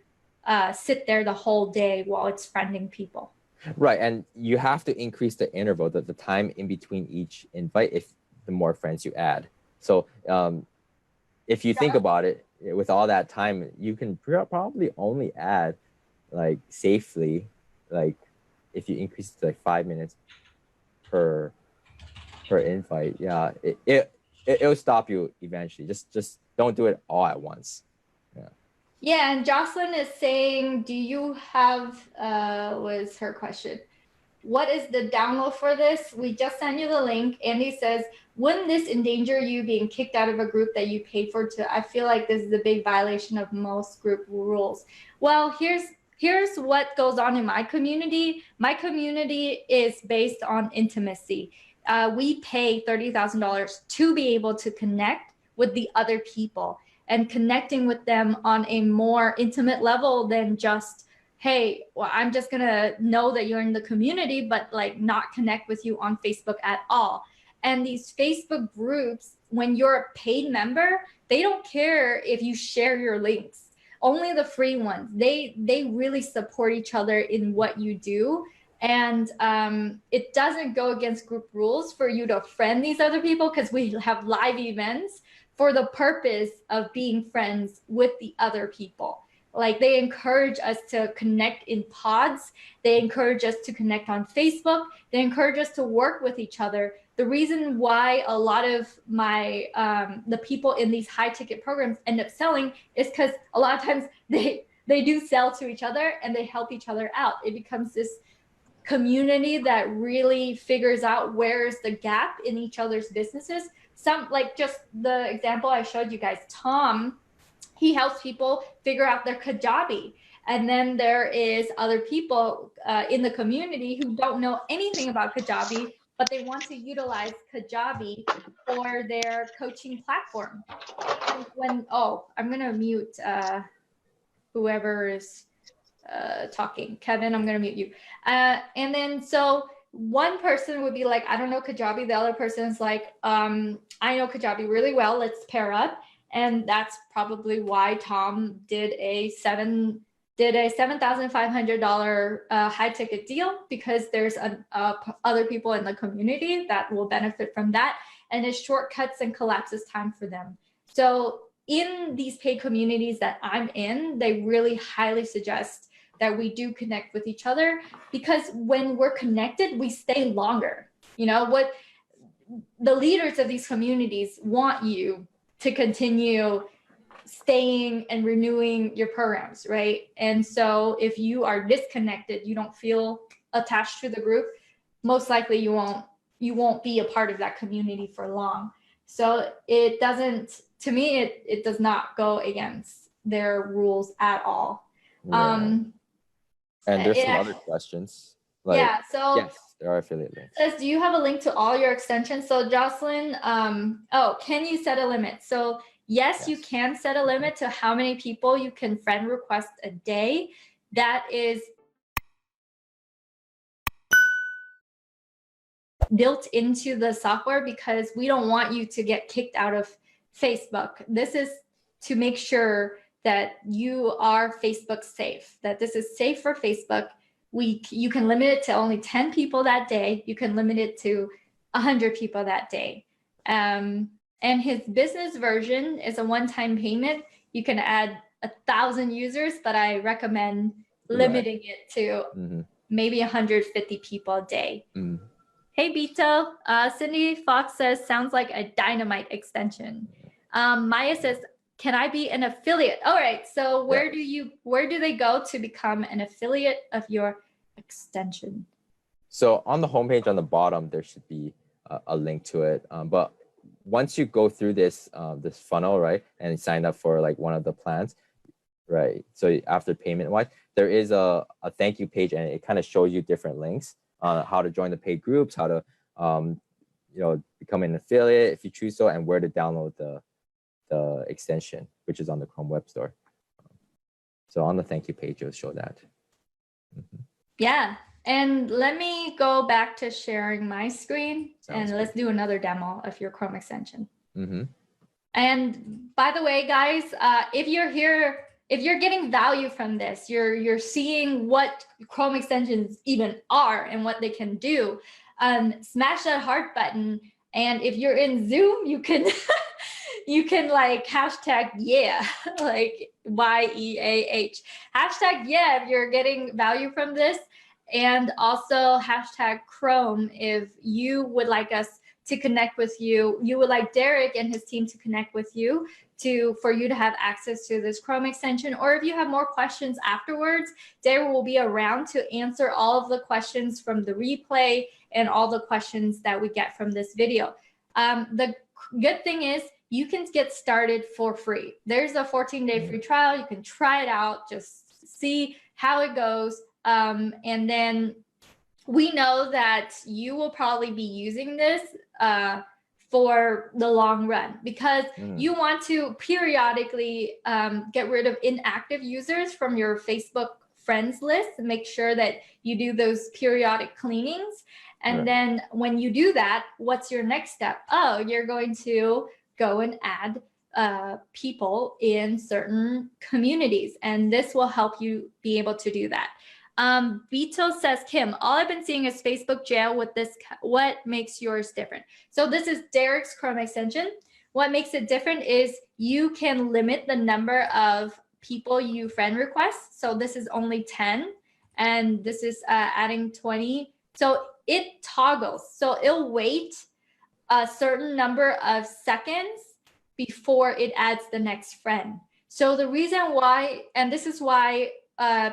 Speaker 1: sit there the whole day while it's friending people.
Speaker 2: Right, and you have to increase the interval, the time in between each invite, if the more friends you add. So if you think about it, with all that time, you can probably only add, like, safely, like, if you increase it to like 5 minutes per invite, yeah, it'll stop you eventually. Just don't do it all at once.
Speaker 1: Yeah, and Jocelyn is saying, do you have, was her question, what is the download for this? We just sent you the link. Andy says, wouldn't this endanger you being kicked out of a group that you paid for to? I feel like this is a big violation of most group rules. Well, here's what goes on in my community. My community is based on intimacy. We pay $30,000 to be able to connect with the other people, and connecting with them on a more intimate level than just, hey, well, I'm just gonna know that you're in the community, but like not connect with you on Facebook at all. And these Facebook groups, when you're a paid member, they don't care if you share your links, only the free ones. They really support each other in what you do. And it doesn't go against group rules for you to friend these other people, because we have live events for the purpose of being friends with the other people. Like, they encourage us to connect in pods. They encourage us to connect on Facebook. They encourage us to work with each other. The reason why a lot of my the people in these high ticket programs end up selling is because a lot of times they do sell to each other and they help each other out. It becomes this community that really figures out where's the gap in each other's businesses. Some, like just the example I showed you guys, Tom, he helps people figure out their Kajabi. And then there is other people in the community who don't know anything about Kajabi, but they want to utilize Kajabi for their coaching platform. And I'm going to mute whoever is talking. Kevin, I'm going to mute you. And then so one person would be like, I don't know Kajabi. The other person is like, I know Kajabi really well. Let's pair up. And that's probably why Tom did a $7,500 high ticket deal, because there's other people in the community that will benefit from that, and it shortcuts and collapses time for them. So in these paid communities that I'm in, they really highly suggest that we do connect with each other, because when we're connected, we stay longer. You know, what the leaders of these communities want you to continue staying and renewing your programs, right? And so if you are disconnected, you don't feel attached to the group, most likely you won't be a part of that community for long. So it doesn't, to me, it does not go against their rules at all.
Speaker 2: Yeah. And there's some other questions. Like,
Speaker 1: yeah, so
Speaker 2: yes, there are affiliate links.
Speaker 1: Says, do you have a link to all your extensions? So Jocelyn, can you set a limit? So yes, you can set a limit to how many people you can friend request a day. That is built into the software because we don't want you to get kicked out of Facebook. This is to make sure that you are Facebook safe, that this is safe for Facebook. You can limit it to only 10 people that day. You can limit it to 100 people that day. And his business version is a one-time payment. You can add 1,000 users, but I recommend limiting it to maybe 150 people a day. Hey, Bito. Cindy Fox says, sounds like a dynamite extension. Maya says, can I be an affiliate? All right. So where do they go to become an affiliate of your extension?
Speaker 2: So on the homepage on the bottom, there should be a link to it. But once you go through this this funnel, right, and sign up for like one of the plans, right? So after payment wise, there is a thank you page, and it kind of shows you different links on how to join the paid groups, how to become an affiliate if you choose so, and where to download the extension, which is on the Chrome Web Store. So on the thank you page, it'll show that.
Speaker 1: Yeah. And let me go back to sharing my screen. Sounds let's do another demo of your Chrome extension. And by the way, guys, if you're here, if you're getting value from this, you're seeing what Chrome extensions even are and what they can do, smash that heart button. And if you're in Zoom, you can you can like hashtag yeah, like YEAH. Hashtag yeah if you're getting value from this. And also hashtag Chrome if you would like us to connect with you. You would like Derek and his team to connect with you for you to have access to this Chrome extension. Or if you have more questions afterwards, Derek will be around to answer all of the questions from the replay and all the questions that we get from this video. The good thing is you can get started for free. There's a 14-day free trial. You can try it out, just see how it goes. And then we know that you will probably be using this for the long run, because you want to periodically get rid of inactive users from your Facebook friends list and make sure that you do those periodic cleanings. And then when you do that, what's your next step? Oh, you're going to go and add people in certain communities, and this will help you be able to do that. Beto says, Kim, all I've been seeing is Facebook jail with this. What makes yours different? So this is Derek's Chrome extension. What makes it different is you can limit the number of people you friend request. So this is only 10, and this is adding 20. So it toggles. So it'll wait a certain number of seconds before it adds the next friend. So the reason why, and this is why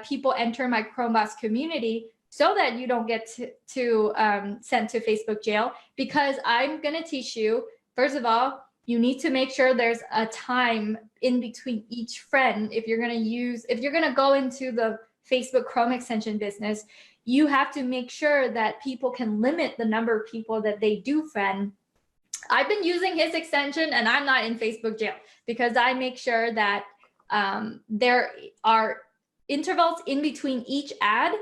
Speaker 1: people enter my Chromebox community, so that you don't get sent to Facebook jail, because I'm going to teach you, first of all, you need to make sure there's a time in between each friend. If you're going to go into the Facebook Chrome extension business, you have to make sure that people can limit the number of people that they do friend. I've been using his extension and I'm not in Facebook jail because I make sure that there are intervals in between each ad,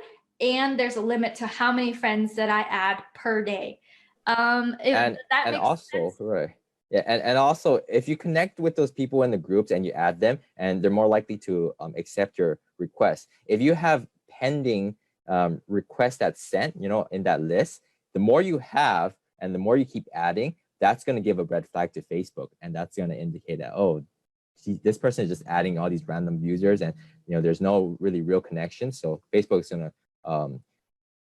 Speaker 1: and there's a limit to how many friends that I add per day.
Speaker 2: And also,
Speaker 1: sense.
Speaker 2: right. Yeah, and also if you connect with those people in the groups and you add them, and they're more likely to accept your request. If you have pending requests that's sent, you know, in that list, the more you have and the more you keep adding, that's going to give a red flag to Facebook, and that's going to indicate that, oh, see, this person is just adding all these random users, and you know, there's no really real connection. So Facebook's going to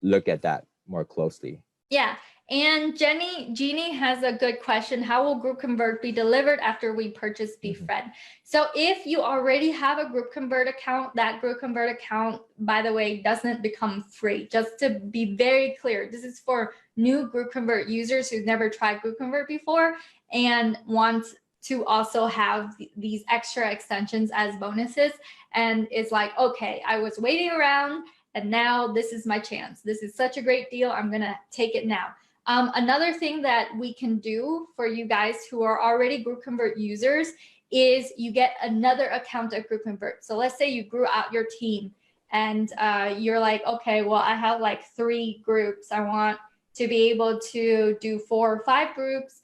Speaker 2: look at that more closely.
Speaker 1: Yeah. And Jeannie has a good question. How will GroupConvert be delivered after we purchase Befriend? So if you already have a GroupConvert account, that GroupConvert account, by the way, doesn't become free. Just to be very clear, this is for new GroupConvert users who've never tried GroupConvert before and want to also have these extra extensions as bonuses. And it's like, okay, I was waiting around and now this is my chance. This is such a great deal. I'm gonna take it now. Another thing that we can do for you guys who are already GroupConvert users is you get another account at GroupConvert. So let's say you grew out your team and you're like, okay, well, I have like 3 groups. I want to be able to do 4 or 5 groups.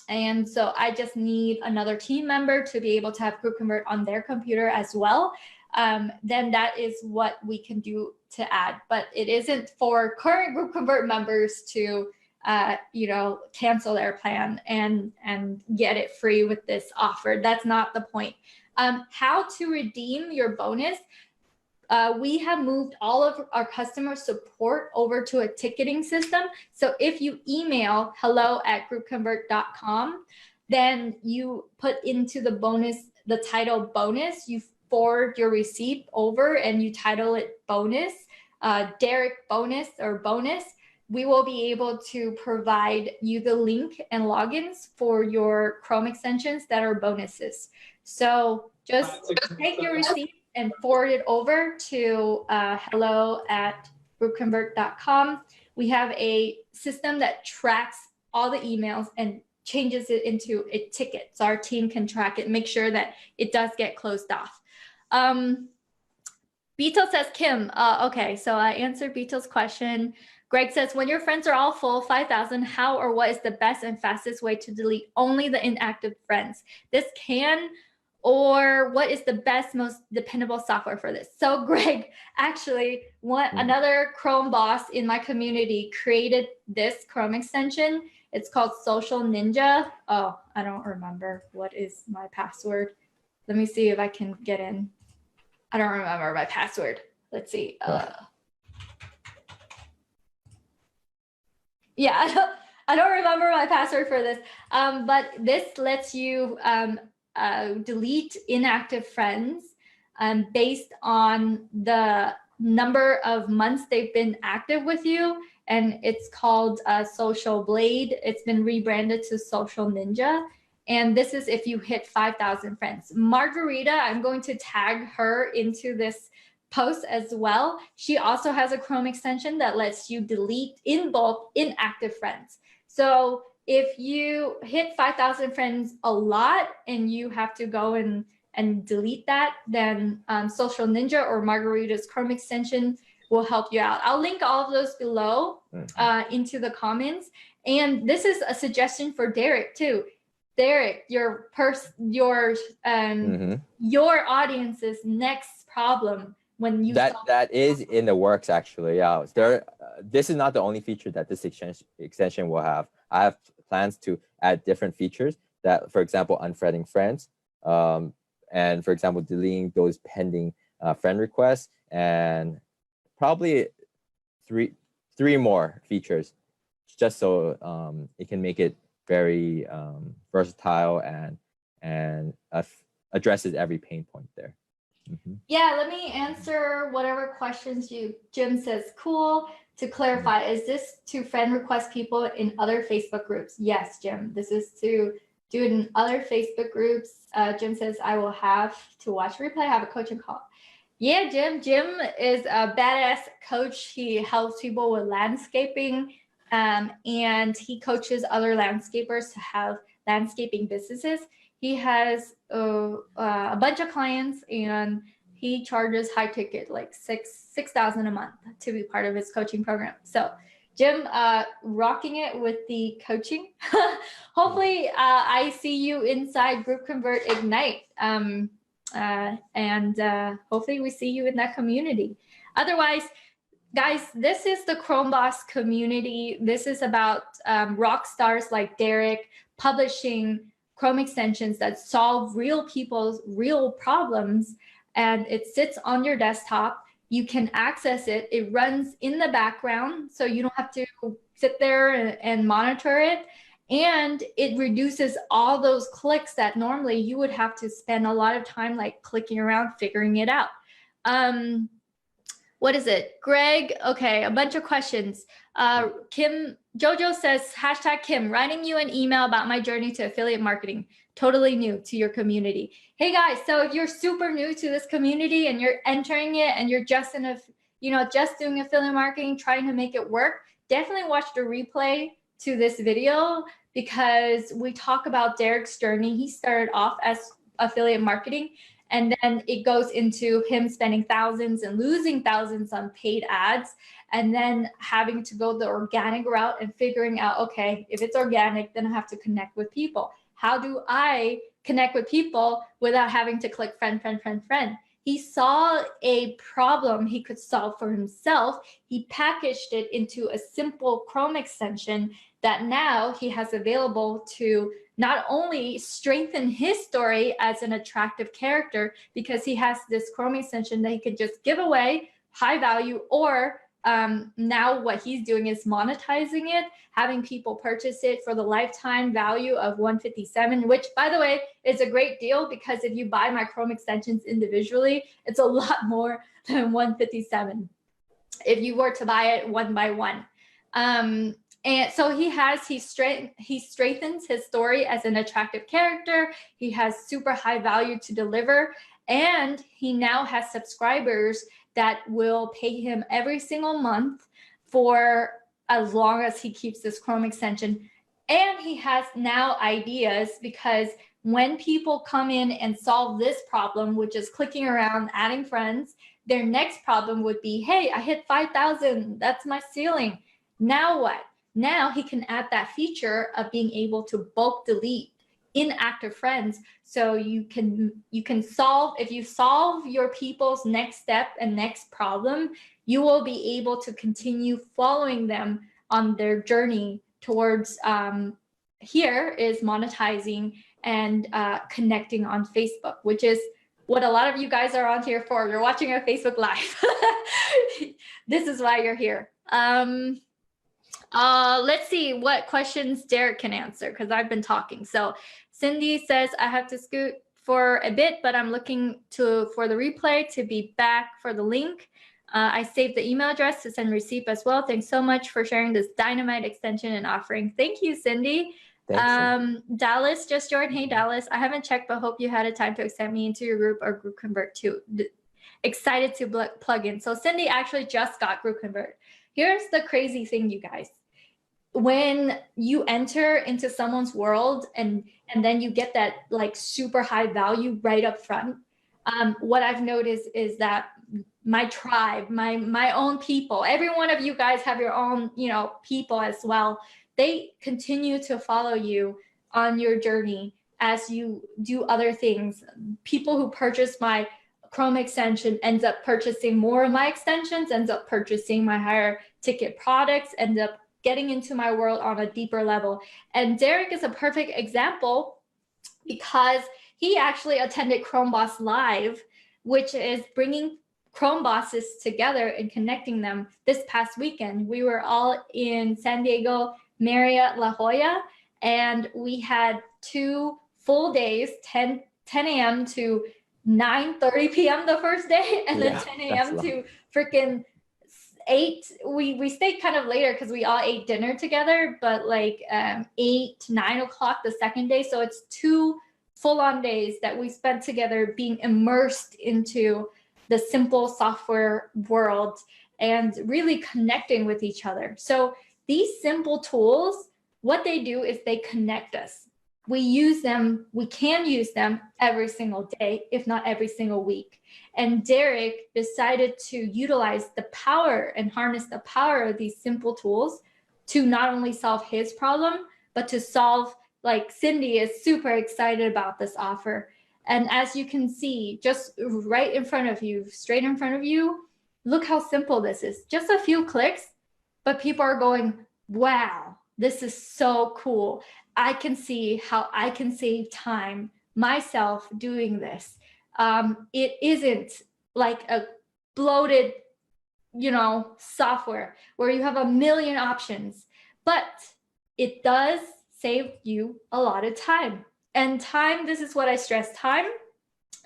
Speaker 1: And so I just need another team member to be able to have GroupConvert on their computer as well. Then that is what we can do to add, but it isn't for current GroupConvert members to, you know, cancel their plan and get it free with this offer. That's not the point. How to redeem your bonus? We have moved all of our customer support over to a ticketing system. So if you email hello@groupconvert.com, then you put into the bonus, the title bonus, you forward your receipt over and you title it bonus, Derek bonus or bonus. We will be able to provide you the link and logins for your Chrome extensions that are bonuses. So just take your receipt and forward it over to hello@groupconvert.com. We have a system that tracks all the emails and changes it into a ticket so our team can track it, make sure that it does get closed off. Beetle says, Kim, okay, so I answered Beetle's question. Greg says, when your friends are all full, 5,000, how or what is the best and fastest way to delete only the inactive friends? This can, or what is the best, most dependable software for this? So Greg, actually, another Chrome boss in my community created this Chrome extension. It's called Social Ninja. Oh, I don't remember. What is my password? Let me see if I can get in. I don't remember my password. Let's see. Yeah, I don't remember my password for this. But this lets you delete inactive friends based on the number of months they've been active with you. And it's called Social Blade. It's been rebranded to Social Ninja. And this is if you hit 5,000 friends. Margarita, I'm going to tag her into this post as well. She also has a Chrome extension that lets you delete in bulk inactive friends. So if you hit 5,000 friends a lot and you have to go and delete that, then Social Ninja or Margarita's Chrome extension will help you out. I'll link all of those below into the comments. And this is a suggestion for Derek too. Derek, your audience's next problem when you
Speaker 2: that is in the works actually. Yeah, this is not the only feature that this extension will have. I have plans to add different features that, for example, unfriending friends, and for example, deleting those pending friend requests, and probably three more features, just so it can make it very versatile and addresses every pain point there.
Speaker 1: Yeah, let me answer whatever questions Jim says, cool. To clarify, is this to friend request people in other Facebook groups? Yes, Jim, this is to do it in other Facebook groups. Jim says, I will have to watch replay, have a coaching call. Yeah, Jim is a badass coach. He helps people with landscaping, and he coaches other landscapers to have landscaping businesses. He has a bunch of clients, and he charges high ticket, like 6,000 a month, to be part of his coaching program. So Jim, rocking it with the coaching. Hopefully, I see you inside Group Convert Ignite. And hopefully we see you in that community. Otherwise, guys, this is the Chrome Boss community. This is about rock stars like Derek publishing Chrome extensions that solve real people's real problems, and it sits on your desktop. You can access it. It runs in the background, so you don't have to sit there and monitor it. And it reduces all those clicks that normally you would have to spend a lot of time like clicking around figuring it out. What is it? Greg, okay, a bunch of questions. Kim, Jojo says, hashtag Kim, writing you an email about my journey to affiliate marketing. Totally new to your community. Hey guys, so if you're super new to this community and you're entering it and you're just in a, just doing affiliate marketing, trying to make it work, definitely watch the replay to this video, because we talk about Derek's journey. He started off as affiliate marketing, and then it goes into him spending thousands and losing thousands on paid ads, and then having to go the organic route and figuring out, okay, if it's organic, then I have to connect with people. How do I connect with people without having to click friend, friend, friend, friend? He saw a problem he could solve for himself. He packaged it into a simple Chrome extension that now he has available to not only strengthen his story as an attractive character, because he has this Chrome extension that he could just give away, high value, or now what he's doing is monetizing it, having people purchase it for the lifetime value of $157, which, by the way, is a great deal, because if you buy my Chrome extensions individually, it's a lot more than $157 if you were to buy it one by one. And so he strengthens his story as an attractive character. He has super high value to deliver, and he now has subscribers that will pay him every single month for as long as he keeps this Chrome extension. And he has now ideas, because when people come in and solve this problem, which is clicking around, adding friends, their next problem would be, hey, I hit 5,000. That's my ceiling. Now what? Now he can add that feature of being able to bulk delete inactive friends. So you can solve, if you solve your people's next step and next problem, you will be able to continue following them on their journey towards, here is monetizing and connecting on Facebook, which is what a lot of you guys are on here for. You're watching our Facebook Live. This is why you're here. Let's see what questions Derek can answer, because I've been talking. So Cindy says, I have to scoot for a bit, but I'm looking for the replay to be back for the link. I saved the email address to send receipt as well. Thanks so much for sharing this dynamite extension and offering. Thank you, Cindy. Thanks, Dallas just joined. Hey, Dallas, I haven't checked, but hope you had a time to accept me into your group or Group Convert too. Excited to plug in. So Cindy actually just got Group Convert. Here's the crazy thing, you guys. When you enter into someone's world and then you get that like super high value right up front, what I've noticed is that my tribe, my own people, every one of you guys have your own, people as well. They continue to follow you on your journey as you do other things. People who purchase my Chrome extension ends up purchasing more of my extensions, ends up purchasing my higher ticket products, ends up getting into my world on a deeper level. And Derek is a perfect example, because he actually attended Chrome Boss Live, which is bringing Chrome bosses together and connecting them this past weekend. We were all in San Diego, Marriott La Jolla, and we had 2 full days, 10 a.m. to 9:30 p.m. the first day, and then 10 a.m. to freaking 8. We stayed kind of later because we all ate dinner together, but like 8 to 9 o'clock the second day. So it's 2 full-on days that we spent together being immersed into the simple software world and really connecting with each other. So these simple tools, what they do is they connect us. We use them, we can use them every single day, if not every single week. And Derek decided to utilize the power and harness the power of these simple tools to not only solve his problem, but to solve, like Cindy is super excited about this offer. And as you can see, just right in front of you, straight in front of you, look how simple this is. Just a few clicks, but people are going, wow, this is so cool. I can see how I can save time myself doing this. It isn't like a bloated, software where you have a million options, but it does save you a lot of time. And time, this is what I stress, time.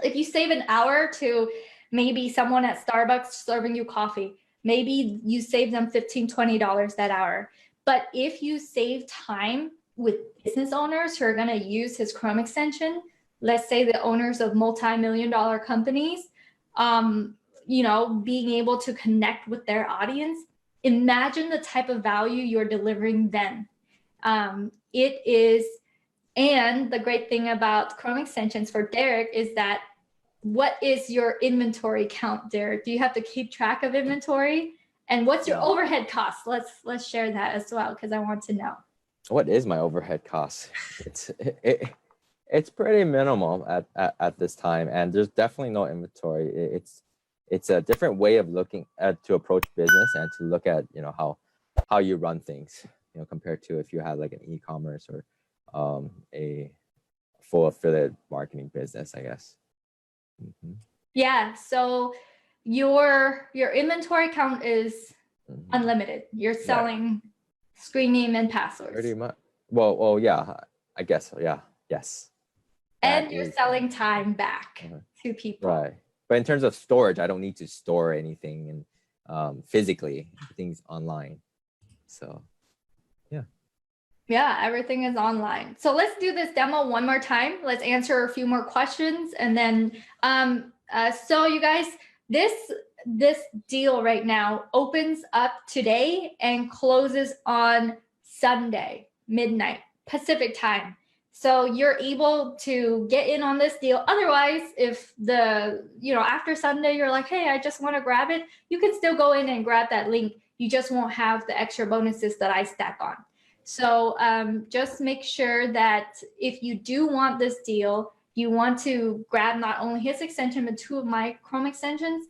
Speaker 1: If you save an hour to maybe someone at Starbucks serving you coffee, maybe you save them $15, $20 that hour. But if you save time with business owners who are going to use his Chrome extension, let's say the owners of multi-million-dollar companies, being able to connect with their audience, imagine the type of value you're delivering then. It is, and the great thing about Chrome extensions for Derek is that, what is your inventory count, Derek? Do you have to keep track of inventory? And what's your overhead cost? Let's share that as well, because I want to know.
Speaker 2: What is my overhead cost? It's pretty minimal at this time, and there's definitely no inventory. It's a different way of looking to approach business and to look at how you run things, compared to if you had like an e-commerce or a full affiliate marketing business, I guess. Mm-hmm.
Speaker 1: Yeah, so your inventory count is unlimited. You're selling screen name and passwords.
Speaker 2: Pretty much. Well, yeah, I guess so. Yeah, yes.
Speaker 1: And you're selling time back to people.
Speaker 2: Right. But in terms of storage, I don't need to store anything and physically, things online. So, yeah.
Speaker 1: Yeah, everything is online. So let's do this demo one more time. Let's answer a few more questions. And then, so you guys, this deal right now opens up today and closes on Sunday, midnight, Pacific time. So you're able to get in on this deal. Otherwise, if after Sunday, you're like, hey, I just want to grab it, you can still go in and grab that link. You just won't have the extra bonuses that I stack on. So just make sure that if you do want this deal, you want to grab not only his extension, but 2 of my Chrome extensions,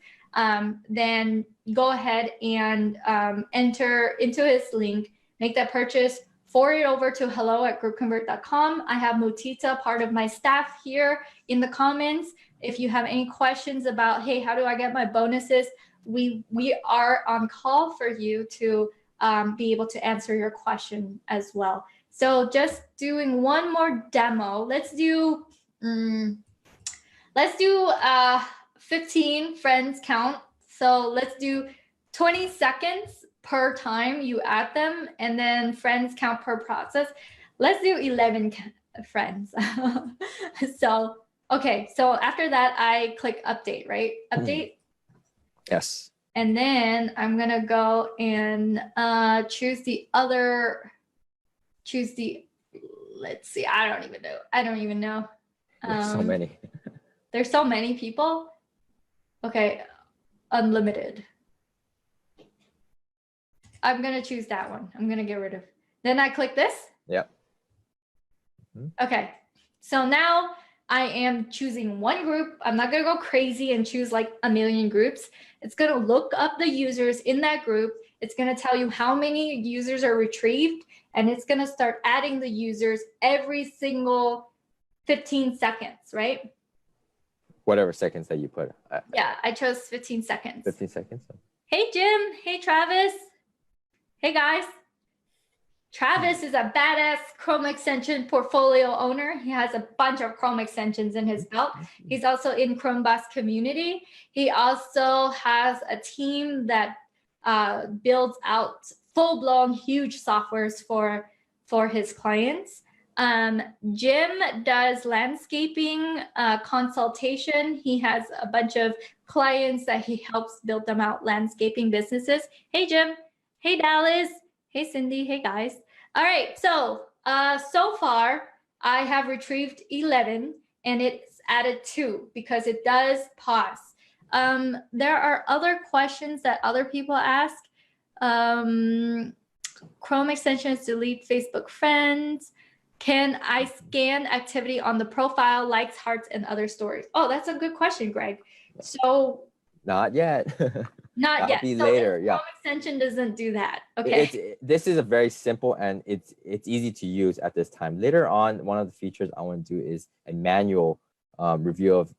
Speaker 1: then go ahead and enter into his link, make that purchase, forward it over to hello@groupconvert.com. I have Mutita, part of my staff, here in the comments. If you have any questions about, hey, how do I get my bonuses? We are on call for you to be able to answer your question as well. So just doing one more demo. Let's do 15 friends count. So let's do 20 seconds per time you add them, and then friends count per process. Let's do 11 friends. So, okay. So after that, I click update, right? Update.
Speaker 2: Yes.
Speaker 1: And then I'm going to go and choose the, let's see, I don't even know.
Speaker 2: There's so many.
Speaker 1: There's so many people. Okay, unlimited. I'm going to choose that one. I'm going to get rid of. Then I click this.
Speaker 2: Yep.
Speaker 1: Okay, so now I am choosing one group. I'm not going to go crazy and choose like a million groups. It's going to look up the users in that group. It's going to tell you how many users are retrieved, and it's going to start adding the users every single 15 seconds, right?
Speaker 2: Whatever seconds that you put.
Speaker 1: Yeah, I chose 15 seconds.
Speaker 2: 15 seconds.
Speaker 1: Hey, Jim. Hey, Travis. Hey, guys. Travis is a badass Chrome extension portfolio owner. He has a bunch of Chrome extensions in his belt. He's also in Chrome Boss community. He also has a team that builds out full-blown huge softwares for his clients. Jim does landscaping consultation. He has a bunch of clients that he helps build them out landscaping businesses. Hey, Jim. Hey, Dallas. Hey, Cindy. Hey, guys. All right. So, so far, I have retrieved 11 and it's added 2 because it does pause. There are other questions that other people ask. Chrome extensions delete Facebook friends. Can I scan activity on the profile, likes, hearts, and other stories? Oh, that's a good question, Greg. So
Speaker 2: not yet.
Speaker 1: Not
Speaker 2: That'll
Speaker 1: yet.
Speaker 2: be
Speaker 1: So
Speaker 2: later.
Speaker 1: Chrome
Speaker 2: Yeah.
Speaker 1: extension doesn't do that. Okay.
Speaker 2: This is a very simple and it's easy to use at this time. Later on, one of the features I want to do is a manual review of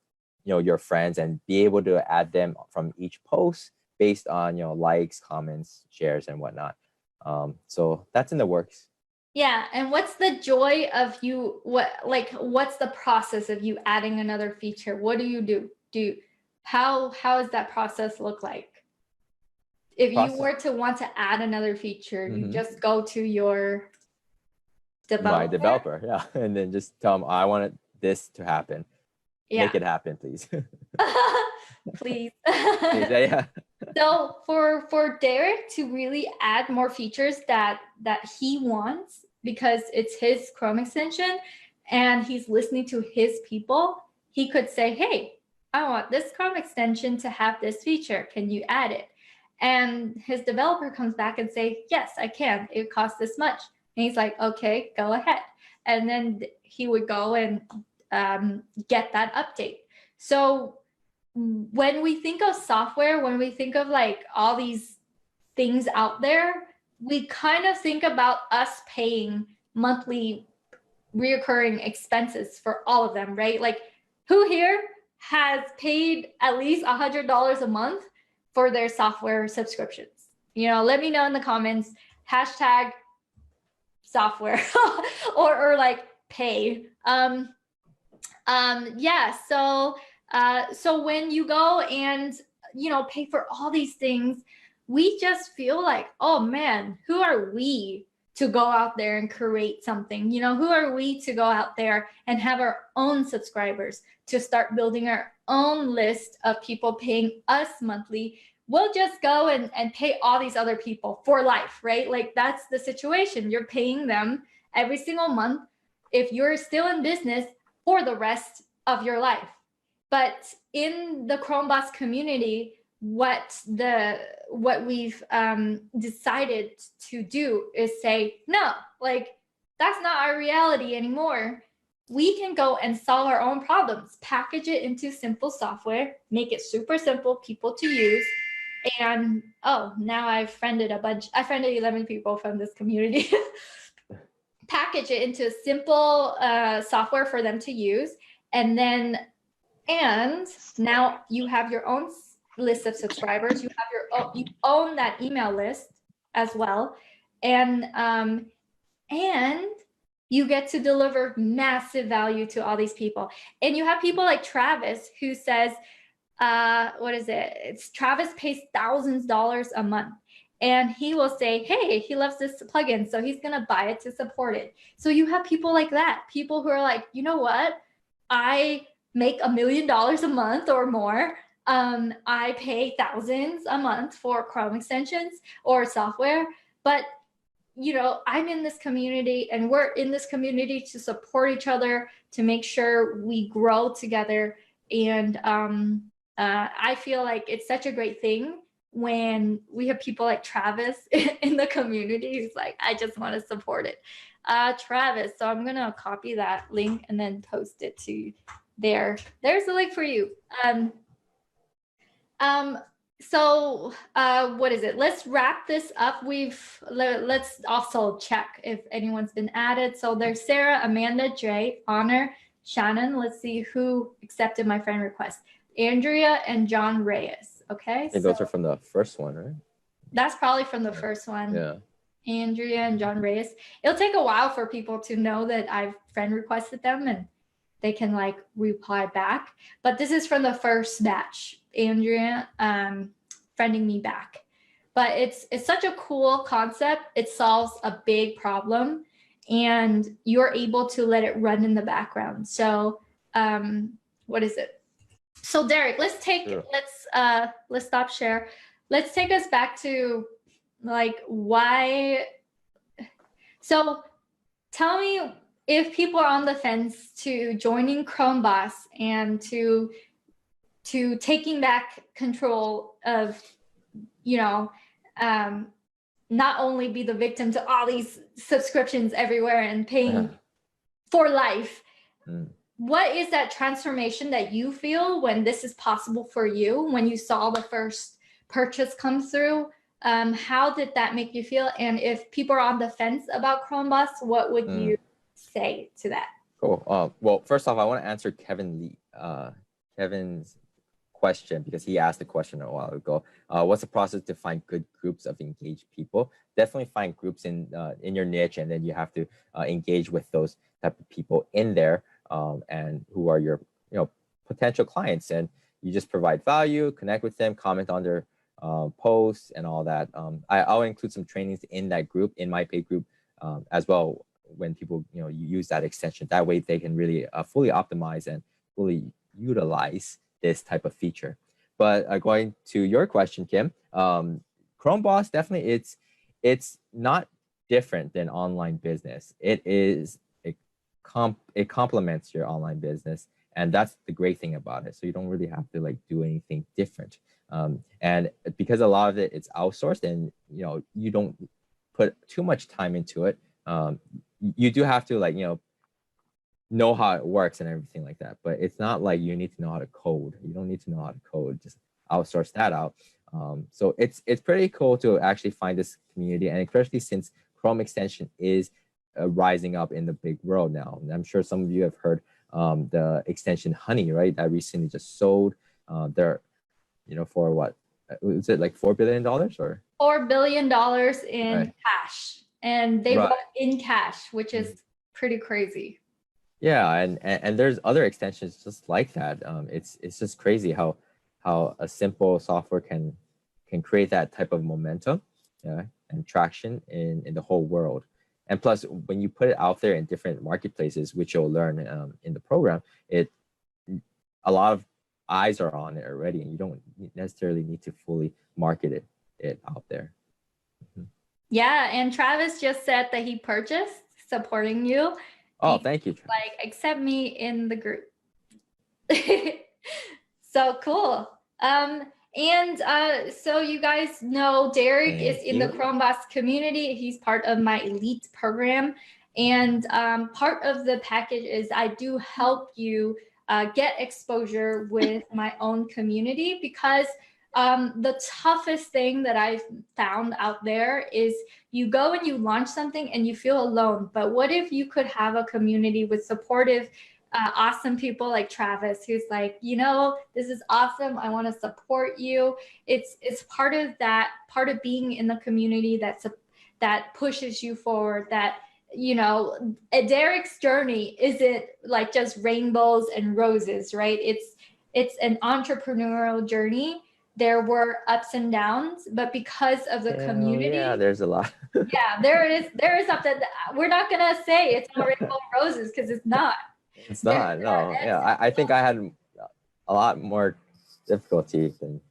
Speaker 2: your friends and be able to add them from each post based on likes, comments, shares, and whatnot. So that's in the works.
Speaker 1: Yeah, and what's the joy of you? What's the process of you adding another feature? What do you do? How does that process look like? If you were to want to add another feature, you just go to your developer.
Speaker 2: My developer, yeah, and then just tell them I want this to happen. Yeah. Make it happen, please.
Speaker 1: Please.
Speaker 2: Yeah.
Speaker 1: So for Derek to really add more features that he wants, because it's his Chrome extension and he's listening to his people, he could say, hey, I want this Chrome extension to have this feature. Can you add it? And his developer comes back and say, yes, I can. It costs this much. And he's like, okay, go ahead. And then he would go and get that update. So when we think of software, when we think of like all these things out there, we kind of think about us paying monthly reoccurring expenses for all of them, right? Like, who here has paid at least $100 a month for their software subscriptions? Let me know in the comments, hashtag software or like pay. Yeah, so when you go and pay for all these things, we just feel like, oh man, who are we to go out there and create something? Who are we to go out there and have our own subscribers, to start building our own list of people paying us monthly? We'll just go and pay all these other people for life, right? Like, that's the situation. You're paying them every single month if you're still in business for the rest of your life. But in the Chromeboss community, what we've decided to do is say, no, like, that's not our reality anymore. We can go and solve our own problems, package it into simple software, make it super simple people to use. And oh, now I've friended 11 people from this community. Package it into simple software for them to use. And now you have your own list of subscribers. You have you own that email list as well. And you get to deliver massive value to all these people. And you have people like Travis who says, what is it? It's Travis pays thousands of dollars a month. And he will say, hey, he loves this plugin, so he's gonna buy it to support it. So you have people like that, people who are like, you know what? I make $1 million a month or more. I pay thousands a month for Chrome extensions or software, but I'm in this community and we're in this community to support each other, to make sure we grow together. And I feel like it's such a great thing when we have people like Travis in the community who's like, I just want to support it. Travis, so I'm gonna copy that link and then post it to there. There's the link for you. So what is it? Let's wrap this up. Let's also check if anyone's been added. So there's Sarah, Amanda, Jay, Honor, Shannon. Let's see who accepted my friend request. Andrea and John Reyes. Okay.
Speaker 2: I think those are from the first one, right?
Speaker 1: That's probably from the first one.
Speaker 2: Yeah.
Speaker 1: Andrea and John Reyes. It'll take a while for people to know that I've friend requested them and they can like reply back. But this is from the first batch. Andrea friending me back. But it's such a cool concept. It solves a big problem. and you're able to let it run in the background. So what is it? So Derek, let's stop share. Let's take us back to like why. So tell me if people are on the fence to joining Chrome Boss and to taking back control of, you know, not only be the victim to all these subscriptions everywhere and paying for life. What is that transformation that you feel when this is possible for you, when you saw the first purchase come through? How did that make you feel? And if people are on the fence about Chrome Boss, what would you say to that?
Speaker 2: Cool. Well, first off, I want to answer Kevin's question, because he asked the question a while ago. What's the process to find good groups of engaged people? Definitely find groups in your niche, and then you have to engage with those type of people in there, and who are your potential clients, and you just provide value, connect with them, comment on their posts and all that. I'll include some trainings in that group, in my paid group, as well, when people you use that extension. That way they can really fully optimize and fully utilize this type of feature. But going to your question, Kim, Chrome Boss, definitely it's not different than online business. It complements your online business, and that's the great thing about it. So you don't really have to like do anything different. And because a lot of it's outsourced, and you don't put too much time into it, you do have to like know how it works and everything like that. But it's not like you need to know how to code. You don't need to know how to code. Just outsource that out. So it's pretty cool to actually find this community, and especially since Chrome extension is rising up in the big world now. And I'm sure some of you have heard the extension Honey, right? That recently just sold. They're for what? Was it like $4 billion or?
Speaker 1: $4 billion in cash, and they bought in cash, which is pretty crazy.
Speaker 2: Yeah, and there's other extensions just like that. It's just crazy how a simple software can create that type of momentum, and traction in the whole world. And plus, when you put it out there in different marketplaces, which you'll learn in the program, a lot of eyes are on it already, and you don't necessarily need to fully market it out there.
Speaker 1: Yeah, and Travis just said that he purchased, supporting you.
Speaker 2: Oh, thank you, Travis.
Speaker 1: Like, accept me in the group. So cool. So you guys know Derek is in the Chrome Boss community. He's part of my elite program. And part of the package is I do help you get exposure with my own community, because the toughest thing that I've found out there is you go and you launch something and you feel alone. But what if you could have a community with supportive, awesome people like Travis, who's like, this is awesome. I want to support you. It's part of that, part of being in the community that pushes you forward, that Derek's journey isn't like just rainbows and roses, right? It's an entrepreneurial journey. There were ups and downs, but because of the community,
Speaker 2: there's a lot.
Speaker 1: there is something. We're not gonna say it's all rainbow and roses, because it's not.
Speaker 2: It's not. No. Yeah, I think I had a lot more difficulty than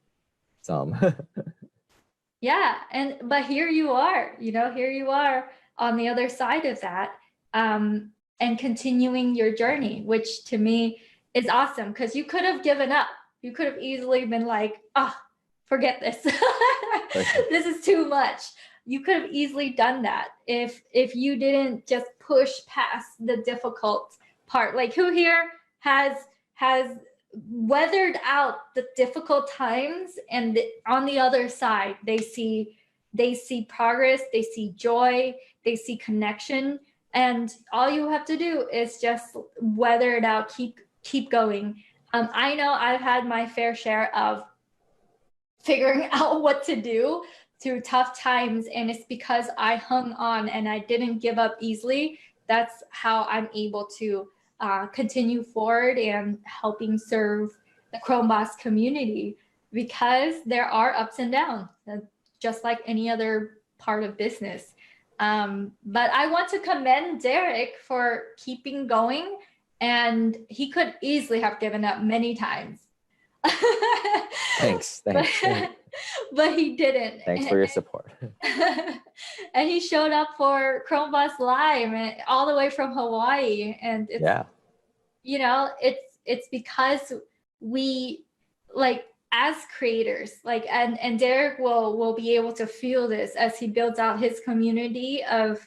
Speaker 2: some.
Speaker 1: Yeah, but here you are. Here you are on the other side of that, and continuing your journey, which to me is awesome, because you could have given up. You could have easily been like, forget this. This is too much. You could have easily done that if you didn't just push past the difficult part. Like, who here has weathered out the difficult times, and on the other side they see progress, they see joy, they see connection, and all you have to do is just weather it out, keep going. I know I've had my fair share of figuring out what to do through tough times, and it's because I hung on and I didn't give up easily. That's how I'm able to continue forward and helping serve the Chrome Boss community, because there are ups and downs, just like any other part of business. But I want to commend Derek for keeping going, and he could easily have given up many times.
Speaker 2: Thanks.
Speaker 1: But he didn't.
Speaker 2: Thanks for your support.
Speaker 1: And he showed up for Chromebus Live and all the way from Hawaii. And it's,
Speaker 2: yeah,
Speaker 1: you know, it's because we, like, as creators, like, and Derek will be able to feel this as he builds out his community of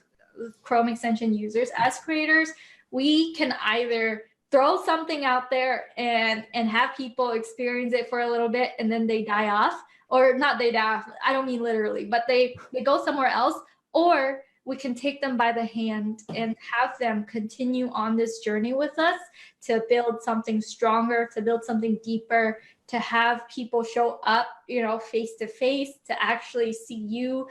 Speaker 1: Chrome extension users. As creators, we can either throw something out there and have people experience it for a little bit and then they die off, or not they die off, I don't mean literally, but they go somewhere else, or we can take them by the hand and have them continue on this journey with us to build something stronger, to build something deeper, to have people show up, you know, face to face, to actually see you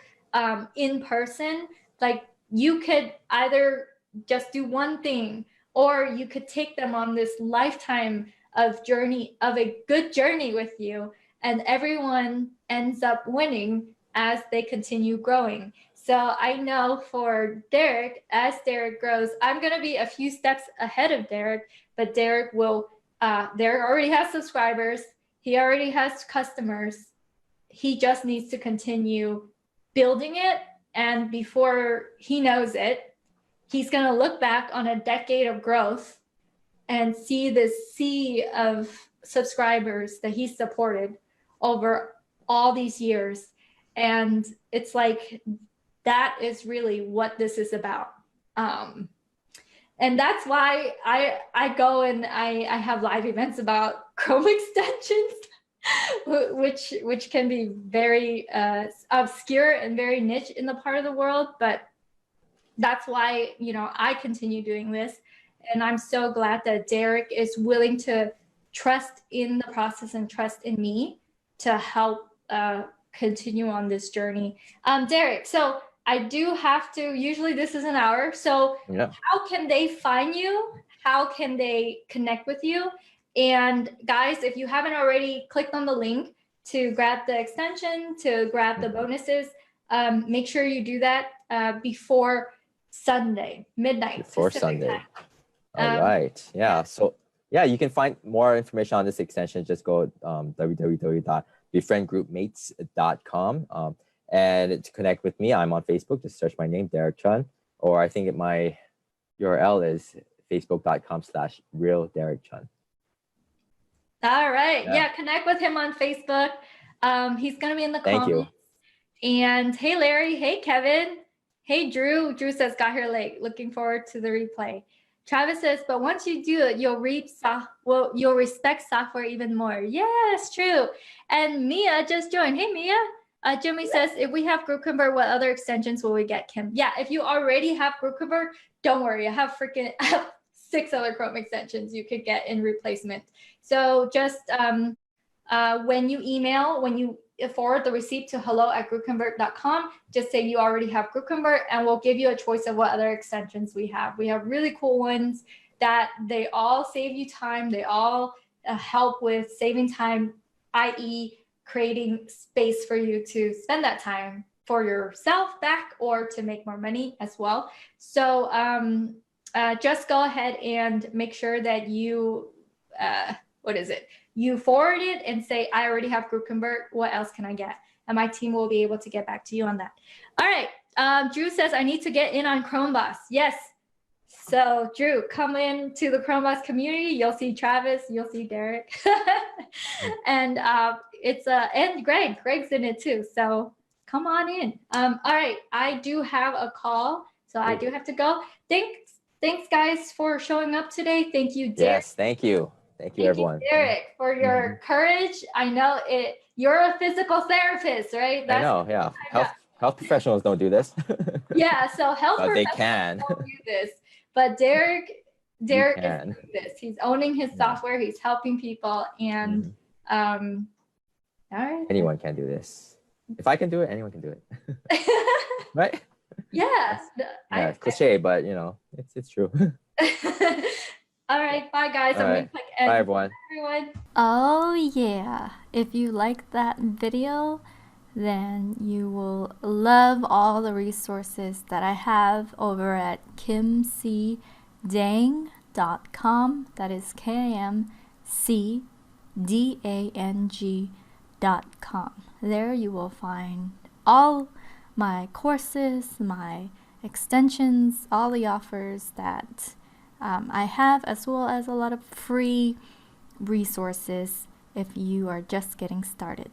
Speaker 1: in person. Like, you could either just do one thing, or you could take them on this lifetime of a good journey with you, and everyone ends up winning as they continue growing. So I know for Derek, as Derek grows, I'm going to be a few steps ahead of Derek, but Derek already has subscribers. He already has customers. He just needs to continue building it. And before he knows it, he's going to look back on a decade of growth and see this sea of subscribers that he's supported over all these years. And it's like, that is really what this is about. And that's why I go and I have live events about Chrome extensions, which can be very obscure and very niche in the part of the world. But that's why, you know, I continue doing this. And I'm so glad that Derek is willing to trust in the process and trust in me to help continue on this journey. Derek, so I do have to, usually this is an hour. So yeah. How can they find you? How can they connect with you? And guys, if you haven't already clicked on the link to grab the extension, to grab the bonuses, make sure you do that before Sunday, midnight.
Speaker 2: Before Sunday. All right. Yeah. So yeah, you can find more information on this extension. Just go www.befriendgroupmates.com. And to connect with me, I'm on Facebook. Just search my name, Derek Chun, or I think my URL is facebook.com/realderekchun.
Speaker 1: All right. Yeah, connect with him on Facebook. He's going to be in the comments. Thank you. And hey, Larry. Hey, Kevin. Hey, Drew. Drew says, got here late. Looking forward to the replay. Travis says, but once you do it, you'll respect software even more. Yes, true. And Mia just joined. Hey, Mia. Jimmy says, if we have GroupConvert, what other extensions will we get, Kim? Yeah, if you already have GroupConvert, don't worry. I have 6 other Chrome extensions you could get in replacement. So just when you forward the receipt to hello@groupconvert.com, just say you already have GroupConvert, and we'll give you a choice of what other extensions we have. We have really cool ones that they all save you time. They all help with saving time, i.e. creating space for you to spend that time for yourself back or to make more money as well. So just go ahead and make sure that you, you forward it and say, I already have GroupConvert. What else can I get? And my team will be able to get back to you on that. All right. Drew says, I need to get in on Chromebus. Yes. So Drew, come into the Chromebus community. You'll see Travis. You'll see Derek. And and Greg's in it too. So come on in. All right. I do have a call, so I do have to go. Thanks guys for showing up today. Thank you, Derek.
Speaker 2: Yes, thank you. Thank you, everyone.
Speaker 1: Derek, for your courage. I know you're a physical therapist, right?
Speaker 2: I know, yeah. Health professionals don't do this.
Speaker 1: Yeah, so health professionals
Speaker 2: they can.
Speaker 1: don't do this. But Derek is doing this. He's owning his software. He's helping people. And all right.
Speaker 2: Anyone can do this. If I can do it, anyone can do it. Right?
Speaker 1: Yes.
Speaker 2: Yeah, it's cliche, but you know, it's true.
Speaker 1: All right, bye guys. I'm gonna click end.
Speaker 2: Bye everyone.
Speaker 1: Oh yeah. If you like that video, then you will love all the resources that I have over at kimcdang.com. That is KIMCDANG.com. There you will find all my courses, my extensions, all the offers that I have, as well as a lot of free resources if you are just getting started.